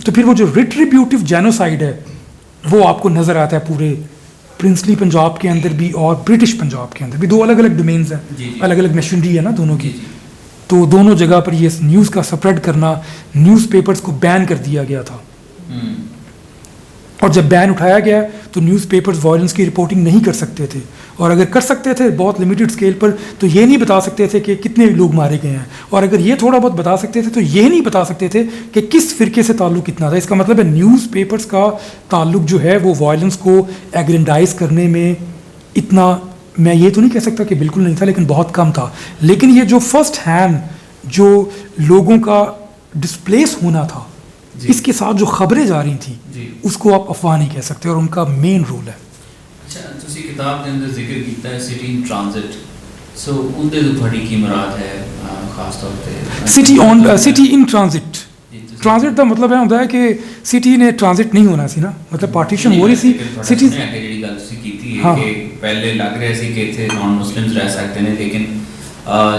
تو پھر وہ جو ریٹریبیوٹیو جینوسائڈ ہے وہ آپ کو نظر آتا ہے پورے پرنسلی پنجاب کے اندر بھی اور برٹش پنجاب کے اندر بھی. 2 الگ الگ ڈومینز ہیں، الگ الگ مشینری ہے نا دونوں کی. تو دونوں جگہ پر یہ نیوز کا سپریڈ کرنا، نیوز پیپرز کو بین کر دیا گیا تھا. اور جب بین اٹھایا گیا تو نیوز پیپرز وائلنس کی رپورٹنگ نہیں کر سکتے تھے، اور اگر کر سکتے تھے بہت لمیٹڈ اسکیل پر تو یہ نہیں بتا سکتے تھے کہ کتنے لوگ مارے گئے ہیں، اور اگر یہ تھوڑا بہت بتا سکتے تھے تو یہ نہیں بتا سکتے تھے کہ کس فرقے سے تعلق کتنا تھا. اس کا مطلب ہے نیوز پیپرز کا تعلق جو ہے وہ وائلنس کو ایگرینڈائز کرنے میں اتنا، میں یہ تو نہیں کہہ سکتا کہ بالکل نہیں تھا، لیکن بہت کم تھا. لیکن یہ جو فرسٹ ہینڈ جو لوگوں کا ڈسپلیس ہونا تھا، اس کے ساتھ جو خبریں جا رہی تھیں، اس کو آپ افواہ نہیں کہہ سکتے، اور ان کا مین رول ہے. اچھا، تسی کتاب کے اندر ذکر کیتا ہے سٹی ان ٹرانزٹ، سو اندے تو تھوڑی کی مراد ہے خاص طور پہ سٹی ان ٹرانزٹ. ٹرانزٹ کا مطلب ہے کہ سٹی نے ٹرانزٹ نہیں ہونا سی نا، مطلب پارٹیشن ہو رہی سی سٹی. جڑی گل تسی کیتی ہے کہ پہلے لگ رہا سی کہ ایتھے نان مسلمز رہ سکتے ہیں، لیکن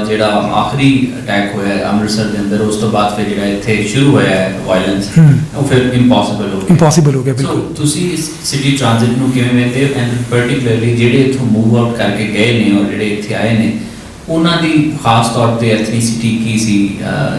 جڑا آخری اٹیک ہویا ہے امرتسر دے اندر، اس تو بعد پھر جڑا ایتھے شروع ہویا ہے وائلنس، وہ پھر امپاسبل ہو گیا. بالکل. تسی اس سٹی ٹرانزٹ نو کیویں ویندے ہو، اینڈ پرٹیکولرلی جڑے ایتھوں موو آؤٹ کر کے گئے نے اور جڑے ایتھے آئے نے، انہاں دی خاص طور تے ایتھنیسٹی کی سی،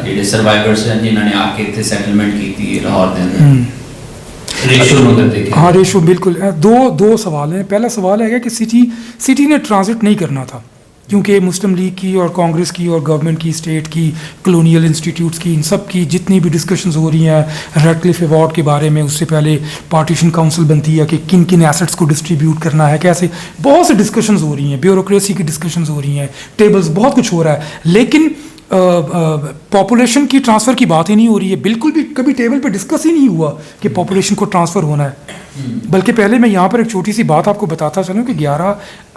جڑے سروائیورز ہیں جنہاں نے آ کے ایتھے سیٹلمنٹ کیتی ہے لاہور دے اندر، ریشو نو دیکھیں. ہاں ریشو بالکل. دو سوال ہیں. پہلا سوال ہے کہ سٹی نے ٹرانزٹ نہیں کرنا تھا، کیونکہ مسلم لیگ کی اور کانگریس کی اور گورنمنٹ کی، اسٹیٹ کی، کلونیل انسٹیٹیوٹس کی، ان سب کی جتنی بھی ڈسکشنز ہو رہی ہیں ریڈ کلف ایوارڈ کے بارے میں، اس سے پہلے پارٹیشن کاؤنسل بنتی ہے کہ کن کن ایسٹس کو ڈسٹریبیوٹ کرنا ہے، کیسے، بہت سی ڈسکشنز ہو رہی ہیں، بیوروکریسی کی ڈسکشنز ہو رہی ہیں، ٹیبلز، بہت کچھ ہو رہا ہے، لیکن پاپولیشن کی ٹرانسفر کی بات ہی نہیں ہو رہی ہے. بالکل بھی کبھی ٹیبل پہ ڈسکس ہی نہیں ہوا کہ پاپولیشن کو ٹرانسفر ہونا ہے. بلکہ پہلے میں یہاں پر ایک چھوٹی سی بات آپ کو بتاتا چلوں کہ 11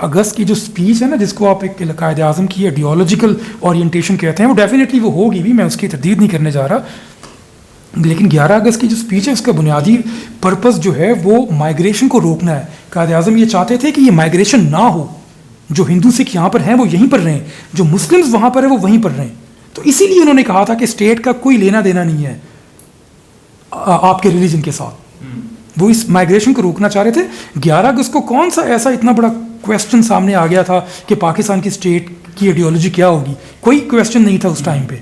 اگست کی جو اسپیچ ہے نا، جس کو آپ ایک قائد اعظم کی آئیڈیالوجیکل اورینٹیشن کہتے ہیں، وہ ڈیفینیٹلی وہ ہوگی بھی، میں اس کی تردید نہیں کرنے جا رہا. لیکن 11 اگست کی جو اسپیچ ہے اس کا بنیادی پرپز جو ہے وہ مائیگریشن کو روکنا ہے. قائد اعظم یہ چاہتے تھے کہ یہ مائیگریشن نہ ہو، جو ہندو سکھ یہاں پر ہیں وہ یہیں پر رہیں، جو مسلمز وہاں پر ہیں وہ وہیں پر رہیں. تو اسی لیے انہوں نے کہا تھا کہ اسٹیٹ کا کوئی لینا دینا نہیں ہے آپ کے ریلیجن کے ساتھ. وہ اس مائیگریشن کو روکنا چاہ رہے تھے. 11 اگست کو کون سا ایسا اتنا بڑا کویسچن سامنے آ گیا تھا کہ پاکستان کی اسٹیٹ کی آئیڈیالوجی کیا ہوگی؟ کوئی کویسچن نہیں تھا اس ٹائم پہ.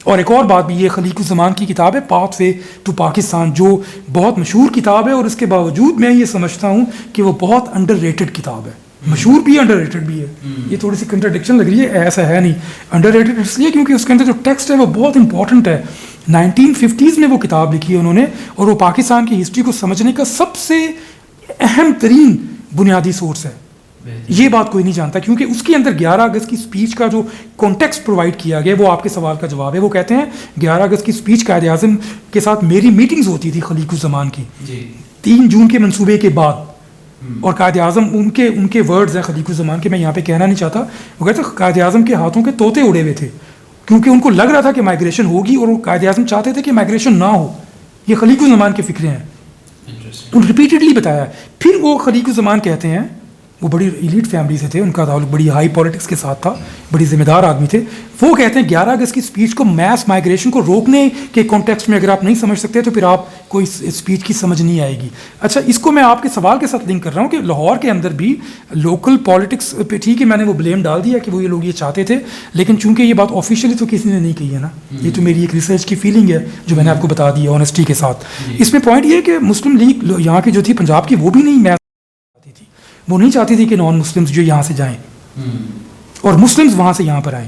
اور ایک اور بات بھی، یہ خلیق الزمان کی کتاب ہے پاتھ وے ٹو پاکستان، جو بہت مشہور کتاب ہے، اور اس کے باوجود میں یہ سمجھتا ہوں کہ وہ بہت انڈر ریٹڈ کتاب ہے. مشہور بھی ہے، انڈر ریٹڈ بھی ہے. یہ تھوڑی سی کنٹراڈکشن لگ رہی ہے، ایسا ہے نہیں. انڈر ریٹڈ اس لیے کیونکہ اس کے اندر جو ٹیکسٹ ہے وہ بہت امپورٹنٹ ہے. 1950s میں وہ کتاب لکھی ہے انہوں نے، اور وہ پاکستان کی ہسٹری کو سمجھنے کا سب سے اہم ترین بنیادی سورس ہے. یہ بات کوئی نہیں جانتا، کیونکہ اس کے اندر 11 اگست کی اسپیچ کا جو کانٹیکسٹ پرووائڈ کیا گیا، وہ آپ کے سوال کا جواب ہے. وہ کہتے ہیں 11 اگست کی اسپیچ قائد اعظم کے ساتھ میری میٹنگز ہوتی تھی خلیق الزمان کی 3 جون کے منصوبے کے بعد. اور قائد اعظم ان کے ورڈز ہیں خلیق الزمان کے، میں یہاں پہ کہنا نہیں چاہتا. وہ کہتے ہیں قائد اعظم کے ہاتھوں کے طوطے اڑے ہوئے تھے، کیونکہ ان کو لگ رہا تھا کہ مائیگریشن ہوگی، اور وہ قائد اعظم چاہتے تھے کہ مائیگریشن نہ ہو. یہ خلیق الزمان کے فکرے ہیں، انہوں نے ریپیٹڈلی بتایا. پھر وہ خلیق الزمان کہتے ہیں، وہ بڑی ایلیٹ فیملی سے تھے، ان کا تعلق بڑی ہائی پالیٹکس کے ساتھ تھا، بڑی ذمہ دار آدمی تھے. وہ کہتے ہیں 11 اگست کی اسپیچ کو میس مائیگریشن کو روکنے کے کانٹیکسٹ میں اگر آپ نہیں سمجھ سکتے تو پھر آپ کوئی اسپیچ کی سمجھ نہیں آئے گی. اچھا، اس کو میں آپ کے سوال کے ساتھ لنک کر رہا ہوں کہ لاہور کے اندر بھی لوکل پالیٹکس پہ ٹھیک ہے میں نے وہ بلیم ڈال دیا کہ وہ یہ لوگ یہ چاہتے تھے، لیکن چونکہ یہ بات آفیشیلی تو کسی نے نہیں کہی ہے نا، یہ تو میری ایک ریسرچ کی فیلنگ ہے جو میں نے آپ کو بتا دی ہے آنیسٹی کے ساتھ. اس میں پوائنٹ یہ ہے کہ مسلم لیگ یہاں کی جو تھی پنجاب کی، وہ بھی نہیں تھی، وہ نہیں چاہتی تھی کہ نان مسلمز جو یہاں سے جائیں اور مسلمز وہاں سے یہاں پر آئیں.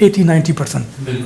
80-90%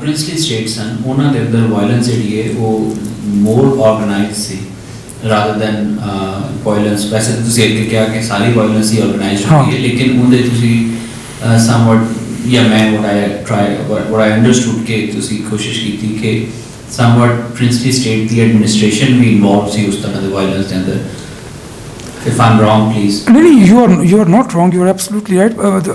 ਪ੍ਰਿੰਸਲੀ ਸਟੇਟਸ ਹਨ ਉਹਨਾਂ ਦੇ ਅੰਦਰ ਵਾਇਲੈਂਸ ਜਿਹੜੀ ਹੈ ਉਹ ਮੋਰ ਆਰਗੇਨਾਈਜ਼ਡ ਸੀ ਰਾਦਰ ਦੈਨ ਵਾਇਲੈਂਸ। ਵੈਸੇ ਤਾਂ ਤੁਸੀਂ ਅੱਗੇ ਕਿਹਾ ਕਿ ਸਾਰੀ ਵਾਇਲੈਂਸ ਹੀ ਆਰਗੇਨਾਈਜ਼ਡ ਹੁੰਦੀ ਹੈ, ਲੇਕਿਨ ਉਹਦੇ ਤੁਸੀਂ ਸਮਵਟ ਜਾਂ ਮੈਂ what I understood ਕਿ ਤੁਸੀਂ ਕੋਸ਼ਿਸ਼ ਕੀਤੀ ਕਿ ਸਮਵਟ ਪ੍ਰਿੰਸਲੀ ਸਟੇਟ ਦੀ ਐਡਮਿਨਿਸਟ੍ਰੇਸ਼ਨ ਵੀ ਇਨਵੋਲਵ ਸੀ ਉਸ ਤਰ੍ਹਾਂ ਦੇ ਵਾਇਲੈਂਸ ਦੇ ਅੰਦਰ। If I'm wrong, please. No, you are not wrong. You are absolutely right. The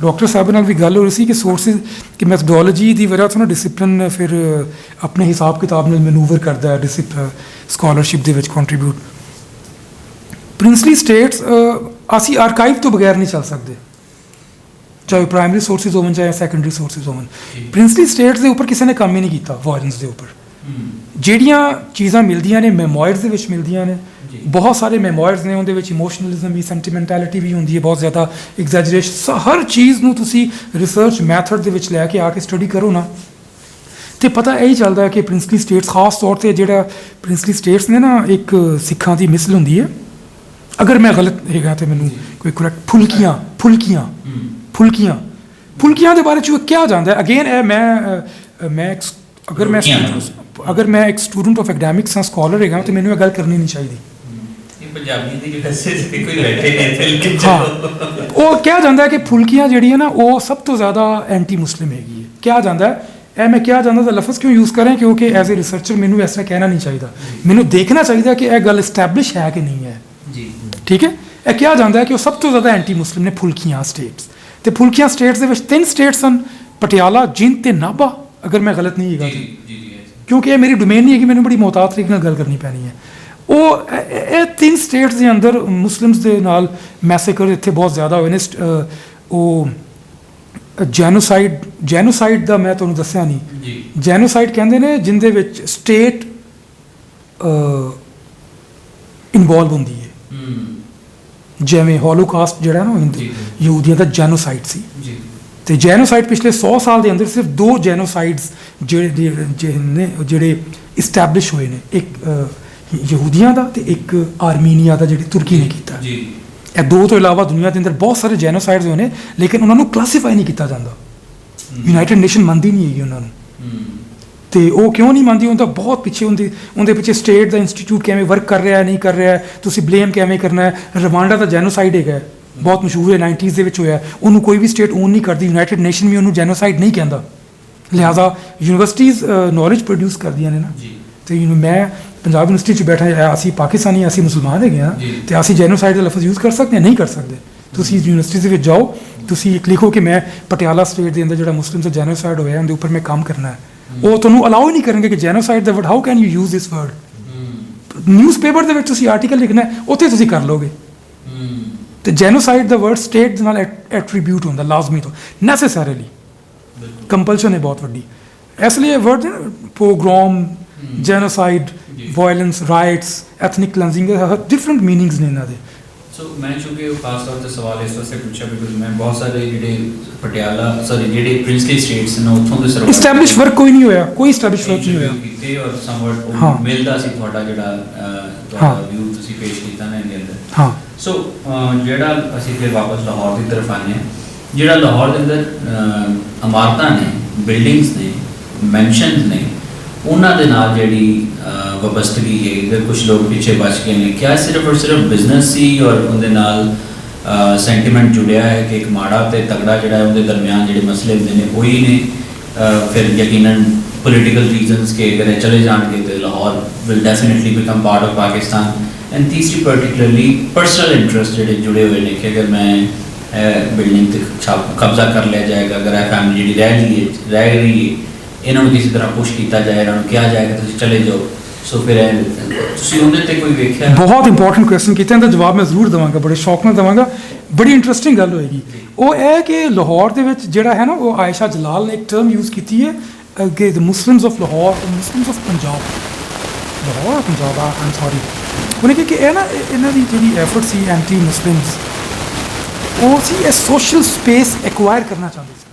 doctor ਸਾਹਿਬ ਨਾਲ ਵੀ ਗੱਲ ਹੋ ਰਹੀ ਸੀ ਕਿ ਸੋਰਸਿਸ ਕਿ ਮੈਥਡੋਲੋਜੀ ਦੀ ਵਜ੍ਹਾ ਤੋਂ ਨਾ ਡਿਸਪਲਿਨ ਫਿਰ ਆਪਣੇ ਹਿਸਾਬ ਕਿਤਾਬ ਨਾਲ ਮੈਨੂਵਰ ਕਰਦਾ ਹੈ ਸਕਾਲਰਸ਼ਿਪ ਦੇ ਵਿੱਚ ਕੰਟਰੀਬਿਊਟ। ਪ੍ਰਿੰਸਲੀ ਸਟੇਟਸ ਅਸੀਂ ਆਰਕਾਈਵ ਤੋਂ ਬਗੈਰ ਨਹੀਂ ਚੱਲ ਸਕਦੇ, ਚਾਹੇ ਪ੍ਰਾਇਮਰੀ ਸੋਰਸਿਸ ਹੋਣ ਚਾਹੇ ਸੈਕੰਡਰੀ ਸੋਰਸਿਸ ਹੋਣ। ਪ੍ਰਿੰਸਲੀ ਸਟੇਟਸ ਦੇ ਉੱਪਰ ਕਿਸੇ ਨੇ ਕੰਮ ਹੀ ਨਹੀਂ ਕੀਤਾ ਵਾਇਲੈਂਸ ਦੇ ਉੱਪਰ। ਜਿਹੜੀਆਂ ਚੀਜ਼ਾਂ ਮਿਲਦੀਆਂ ਨੇ ਮੈਮੋਇਰਸ ਦੇ ਵਿੱਚ ਮਿਲਦੀਆਂ ਨੇ, ਬਹੁਤ ਸਾਰੇ ਮੈਮੋਇਰਸ ਨੇ, ਉਹਦੇ ਵਿੱਚ ਇਮੋਸ਼ਨਲਿਜ਼ਮ ਵੀ, ਸੈਂਟੀਮੈਂਟੈਲਿਟੀ ਵੀ ਹੁੰਦੀ ਹੈ ਬਹੁਤ ਜ਼ਿਆਦਾ, ਐਗਜ਼ੈਜਰੇਸ਼ਨ, ਹਰ ਚੀਜ਼ ਨੂੰ ਤੁਸੀਂ ਰਿਸਰਚ ਮੈਥਡ ਦੇ ਵਿੱਚ ਲੈ ਕੇ ਆ ਕੇ ਸਟੱਡੀ ਕਰੋ ਨਾ, ਤੇ ਪਤਾ ਇਹੀ ਚੱਲਦਾ ਹੈ ਕਿ ਪ੍ਰਿੰਸਲੀ ਸਟੇਟਸ, ਖਾਸ ਤੌਰ 'ਤੇ ਜਿਹੜਾ ਪ੍ਰਿੰਸਲੀ ਸਟੇਟਸ ਨੇ ਨਾ, ਇੱਕ ਸਿੱਖਾਂ ਦੀ ਮਿਸਲ ਹੁੰਦੀ ਹੈ, ਅਗਰ ਮੈਂ ਗਲਤ ਹੈਗਾ ਤਾਂ ਮੈਨੂੰ ਕੋਈ ਕਰੈਕਟ। ਫੁਲਕੀਆਂ ਦੇ ਬਾਰੇ 'ਚ ਕਿਹਾ ਜਾਂਦਾ ਹੈ। ਅਗੇਨ ਅਗਰ ਮੈਂ ਇੱਕ ਸਟੂਡੈਂਟ ਆਫ ਐਕਡੈਮਿਕਸ ਹਾਂ, ਸਕਾਲਰ ਹੈਗਾ, ਤਾਂ ਮੈਨੂੰ ਇਹ ਗੱਲ ਕਰਨੀ ਨਹੀਂ ਚਾਹੀਦੀ। ਉਹ ਕਿਹਾ ਜਾਂਦਾ ਹੈ ਕਿ ਫੁਲਕੀਆਂ ਜਿਹੜੀ ਹੈ ਨਾ ਉਹ ਸਭ ਤੋਂ ਜ਼ਿਆਦਾ ਐਂਟੀ ਮੁਸਲਿਮ ਹੈਗੀ ਹੈ। ਕਿਹਾ ਜਾਂਦਾ ਹੈ, ਇਹ ਮੈਂ ਕਿਹਾ ਜਾਂਦਾ ਤਾਂ ਲਫ਼ਜ਼ ਕਿਉਂ ਯੂਜ਼ ਕਰਾਂ, ਕਿਉਂਕਿ ਐਜ਼ ਏ ਰਿਸਰਚਰ ਮੈਨੂੰ ਇਸ ਤਰ੍ਹਾਂ ਕਹਿਣਾ ਨਹੀਂ ਚਾਹੀਦਾ, ਮੈਨੂੰ ਦੇਖਣਾ ਚਾਹੀਦਾ ਕਿ ਇਹ ਗੱਲ ਇਸਟੈਬਲਿਸ਼ ਹੈ ਕਿ ਨਹੀਂ ਹੈ। ਠੀਕ ਹੈ, ਇਹ ਕਿਹਾ ਜਾਂਦਾ ਹੈ ਕਿ ਉਹ ਸਭ ਤੋਂ ਜ਼ਿਆਦਾ ਐਂਟੀ ਮੁਸਲਿਮ ਨੇ ਫੁਲਕੀਆਂ ਸਟੇਟਸ। ਤੇ ਫੁਲਕੀਆਂ ਸਟੇਟਸ ਦੇ ਵਿੱਚ 3 ਸਟੇਟਸ ਹਨ, ਪਟਿਆਲਾ, ਜਿੰਦ ਤੇ ਨਾਭਾ, ਅਗਰ ਮੈਂ ਗਲਤ ਨਹੀਂ ਹੈਗਾ, ਕਿਉਂਕਿ ਇਹ ਮੇਰੀ ਡੋਮੇਨ ਨਹੀਂ ਹੈਗੀ, ਮੈਨੂੰ ਬੜੀ ਮੁਹਤਾਤ ਤਰੀਕੇ ਨਾਲ ਗੱਲ ਕਰਨੀ ਪੈਣੀ ਹੈ। ਉਹ ਇਹ 3 ਸਟੇਟਸ ਦੇ ਅੰਦਰ ਮੁਸਲਿਮਸ ਦੇ ਨਾਲ ਮੈਸੇਕਰ ਇੱਥੇ ਬਹੁਤ ਜ਼ਿਆਦਾ ਹੋਏ ਨੇ। ਉਹ ਜੈਨੋਸਾਈਡ ਦਾ ਮੈਂ ਤੁਹਾਨੂੰ ਦੱਸਿਆ ਨਹੀਂ, ਜੈਨੋਸਾਈਡ ਕਹਿੰਦੇ ਨੇ ਜਿਹਦੇ ਵਿੱਚ ਸਟੇਟ ਇਨਵੋਲਵ ਹੁੰਦੀ ਹੈ, ਜਿਵੇਂ ਹੋਲੋਕਾਸਟ ਜਿਹੜਾ ਨਾ ਯਹੂਦੀਆਂ ਦਾ ਜੈਨੋਸਾਈਡ ਸੀ। ਤੇ ਜੈਨੋਸਾਈਡ ਪਿਛਲੇ 100 ਸਾਲ ਦੇ ਅੰਦਰ ਸਿਰਫ 2 ਜੈਨੋਸਾਈਡਸ ਜਿਹੜੇ ਇਸਟੈਬਲਿਸ਼ ਹੋਏ ਨੇ, ਇੱਕ ਯਹੂਦੀਆਂ ਦਾ ਤੇ ਇੱਕ ਆਰਮੀਨੀਆ ਦਾ, ਜਿਹੜੀ ਤੁਰਕੀ ਨੇ ਕੀਤਾ। ਇਹ 2 ਤੋਂ ਇਲਾਵਾ ਦੁਨੀਆ ਦੇ ਅੰਦਰ ਬਹੁਤ ਸਾਰੇ ਜੈਨੋਸਾਈਡਸ ਹੋਏ ਨੇ, ਲੇਕਿਨ ਉਹਨਾਂ ਨੂੰ ਕਲਾਸੀਫਾਈ ਨਹੀਂ ਕੀਤਾ ਜਾਂਦਾ। ਯੂਨਾਈਟਿਡ ਨੇਸ਼ਨ ਮੰਨਦੀ ਨਹੀਂ ਹੈਗੀ ਉਹਨਾਂ ਨੂੰ। ਤੇ ਉਹ ਕਿਉਂ ਨਹੀਂ ਮੰਨਦੀ? ਉਹਦਾ ਬਹੁਤ ਪਿੱਛੇ ਉਹਦੇ ਪਿੱਛੇ ਸਟੇਟ ਦਾ ਇੰਸਟੀਚਿਊਟ ਕਿਵੇਂ ਵਰਕ ਕਰ ਰਿਹਾ ਨਹੀਂ ਕਰ ਰਿਹਾ, ਤੁਸੀਂ ਬਲੇਮ ਕਿਵੇਂ ਕਰਨਾ ਹੈ। ਰਵਾਂਡਾ ਦਾ ਜੈਨੋਸਾਈਡ ਹੈਗਾ, ਬਹੁਤ ਮਸ਼ਹੂਰ ਹੈ, 90s ਦੇ ਵਿੱਚ ਹੋਇਆ, ਉਹਨੂੰ ਕੋਈ ਵੀ ਸਟੇਟ ਓਨ ਨਹੀਂ ਕਰਦੀ, ਯੂਨਾਈਟਿਡ ਨੇਸ਼ਨ ਵੀ ਉਹਨੂੰ ਜੈਨੋਸਾਈਡ ਨਹੀਂ ਕਹਿੰਦਾ। ਲਿਹਾਜ਼ਾ ਯੂਨੀਵਰਸਿਟੀਜ਼ ਨੌਲੇਜ ਪ੍ਰੋਡਿਊਸ ਕਰਦੀਆਂ ਨੇ ਨਾ। ਤੇ ਮੈਂ ਪੰਜਾਬ ਯੂਨੀਵਰਸਿਟੀ 'ਚ ਬੈਠਾ, ਅਸੀਂ ਪਾਕਿਸਤਾਨੀ, ਅਸੀਂ ਮੁਸਲਮਾਨ ਹੈਗੇ ਹਾਂ, ਤੇ ਅਸੀਂ ਜੈਨੋਸਾਈਡ ਦਾ ਲਫ਼ਜ਼ ਯੂਜ਼ ਕਰ ਸਕਦੇ ਹਾਂ? ਨਹੀਂ ਕਰ ਸਕਦੇ। ਤੁਸੀਂ ਯੂਨੀਵਰਸਿਟੀ ਦੇ ਵਿੱਚ ਜਾਓ, ਤੁਸੀਂ ਇੱਕ ਲਿਖੋ ਕਿ ਮੈਂ ਪਟਿਆਲਾ ਸਟੇਟ ਦੇ ਅੰਦਰ ਜਿਹੜਾ ਮੁਸਲਿਮ ਦਾ ਜੈਨੋਸਾਈਡ ਹੋਇਆ ਉਹਦੇ ਉੱਪਰ ਮੈਂ ਕੰਮ ਕਰਨਾ ਹੈ, ਉਹ ਤੁਹਾਨੂੰ ਅਲਾਓ ਨਹੀਂ ਕਰਨਗੇ ਕਿ ਜੈਨੋਸਾਈਡ ਦਾ word, how can you use this word. Newspaper ਦੇ ਵਿੱਚ ਤੁਸੀਂ ਆਰਟੀਕਲ ਲਿਖਣਾ, ਉੱਥੇ ਤੁਸੀਂ ਕਰ ਲਓਗੇ। ਤੇ ਜੈਨੋਸਾਈਡ ਦਾ ਵਰਡ ਸਟੇਟ ਦੇ ਨਾਲ ਐਟਰੀਬਿਊਟ ਹੁੰਦਾ ਲਾਜ਼ਮੀ ਤੋਂ, ਨੈਸੈਸਰੀਲੀ ਕੰਪਲਸ਼ਨ ਹੈ ਬਹੁਤ ਵੱਡੀ। ਇਸ ਲਈ ਇਹ word pogrom, genocide, violence, riots, ethnic cleansing, different meanings ਨੇ ਇਹਨਾਂ ਦੇ। ਸੋ ਮੈਂ ਚੂੰਕਿ ਖਾਸ ਤੌਰ 'ਤੇ ਸਵਾਲ ਇਸ ਵਾਸਤੇ ਪੁੱਛਿਆ ਬਿਕੋਜ਼ ਮੈਂ ਬਹੁਤ ਸਾਰੇ ਜਿਹੜੇ ਪ੍ਰਿੰਸਲੀ ਸਟੇਟਸ ਨੇ ਉੱਥੋਂ ਦੇ ਸਰਵ ਇਸਟੈਬਲਿਸ਼ ਵਰਕ ਕੋਈ ਨਹੀਂ ਹੋਇਆ, ਕੋਈ ਇਸਟੈਬਲਿਸ਼ ਵਰਕ ਨਹੀਂ ਹੋਇਆ ਕੀਤੇ, ਔਰ ਸਮਵਟ ਮਿਲਦਾ ਸੀ ਤੁਹਾਡਾ ਜਿਹੜਾ ਵਿਊ ਤੁਸੀਂ ਪੇਸ਼ ਕੀਤਾ ਨਾ ਇਹਦੇ ਅੰਦਰ। ਹਾਂ, ਸੋ ਜਿਹੜਾ ਅਸੀਂ ਫਿਰ ਵਾਪਸ ਲਾਹੌਰ ਦੀ ਤਰਫ ਆਏ ਹਾਂ, ਜਿਹੜਾ ਲਾਹੌਰ ਦੇ ਅੰਦਰ ਇਮਾਰਤਾਂ ਨੇ, ਬਿਲਡਿੰਗਸ ਨੇ, ਮੈਂਸ਼ਨਸ ਨੇ, ਉਹਨਾਂ ਦੇ ਨਾਲ ਜਿਹੜੀ ਵਬਸਤਗੀ ਹੈ, ਇਹਦੇ ਕੁਝ ਲੋਕ ਪਿੱਛੇ ਬਚ ਗਏ ਨੇ, ਕਿਆ ਸਿਰਫ ਔਰ ਸਿਰਫ ਬਿਜ਼ਨਸ ਸੀ ਔਰ ਉਹਦੇ ਨਾਲ ਸੈਂਟੀਮੈਂਟ ਜੁੜਿਆ ਹੈ ਕਿ ਇੱਕ ਮਾੜਾ ਅਤੇ ਤਗੜਾ ਜਿਹੜਾ ਉਹਦੇ ਦਰਮਿਆਨ ਜਿਹੜੇ ਮਸਲੇ ਹੁੰਦੇ ਨੇ ਉਹੀ ਨੇ, ਫਿਰ ਯਕੀਨਨ ਪੋਲੀਟੀਕਲ ਰੀਜ਼ਨਸ ਕਿ ਅਗਰ ਇਹ ਚਲੇ ਜਾਣਗੇ ਤਾਂ Lahore will definitely become part of Pakistan, and ਤੀਸਰੀ ਪਰਟੀਕੂਲਰਲੀ ਪਰਸਨਲ ਇੰਟਰਸਟ ਜਿਹੜੇ ਜੁੜੇ ਹੋਏ ਨੇ ਕਿ ਅਗਰ ਮੈਂ ਬਿਲਡਿੰਗ ਤੇ ਕਬਜ਼ਾ ਕਰ ਲਿਆ ਜਾਏਗਾ, ਅਗਰ ਇਹ ਫੈਮਿਲੀ ਜਿਹੜੀ ਰਹਿ ਰਹੀ ਹੈ ਇਹਨਾਂ ਨੂੰ ਕਿਸੇ ਤਰ੍ਹਾਂ ਪੁਸ਼ ਕੀਤਾ ਜਾਏ, ਇਹਨਾਂ ਨੂੰ ਕਿਹਾ ਜਾਏਗਾ ਤੁਸੀਂ ਚਲੇ ਜਾਓ, ਸੋ ਫਿਰ ਤੁਸੀਂ ਉਹਦੇ ਤੇ ਕੋਈ ਵੇਖਿਆ? ਬਹੁਤ ਇੰਪੋਰਟੈਂਟ ਕੁਐਸਚਨ ਕੀਤਾ, ਇਹਦਾ ਜਵਾਬ ਮੈਂ ਜ਼ਰੂਰ ਦੇਵਾਂਗਾ, ਬੜੇ ਸ਼ੌਕ ਨਾਲ ਦੇਵਾਂਗਾ। ਬੜੀ ਇੰਟਰਸਟਿੰਗ ਗੱਲ ਹੋਏਗੀ ਉਹ ਇਹ ਕਿ ਲਾਹੌਰ ਦੇ ਵਿੱਚ ਜਿਹੜਾ ਹੈ ਨਾ, ਉਹ ਆਇਸ਼ਾ ਜਲਾਲ ਨੇ ਇੱਕ ਟਰਮ ਯੂਜ਼ ਕੀਤੀ ਹੈ ਕਿ the Muslims of Lahore, Muslims of Punjab, Lahore Punjab I'm sorry, ਉਹਨੇ ਕਿਹਾ ਕਿ ਇਹ ਨਾ ਇਹਨਾਂ ਦੀ ਜਿਹੜੀ ਐਫਰਟ ਸੀ ਐਂਟੀ ਮੁਸਲਿਮਸ, ਉਹ ਸੀ ਇਹ ਸੋਸ਼ਲ ਸਪੇਸ ਐਕਵਾਇਰ ਕਰਨਾ ਚਾਹੁੰਦੇ ਸੀ।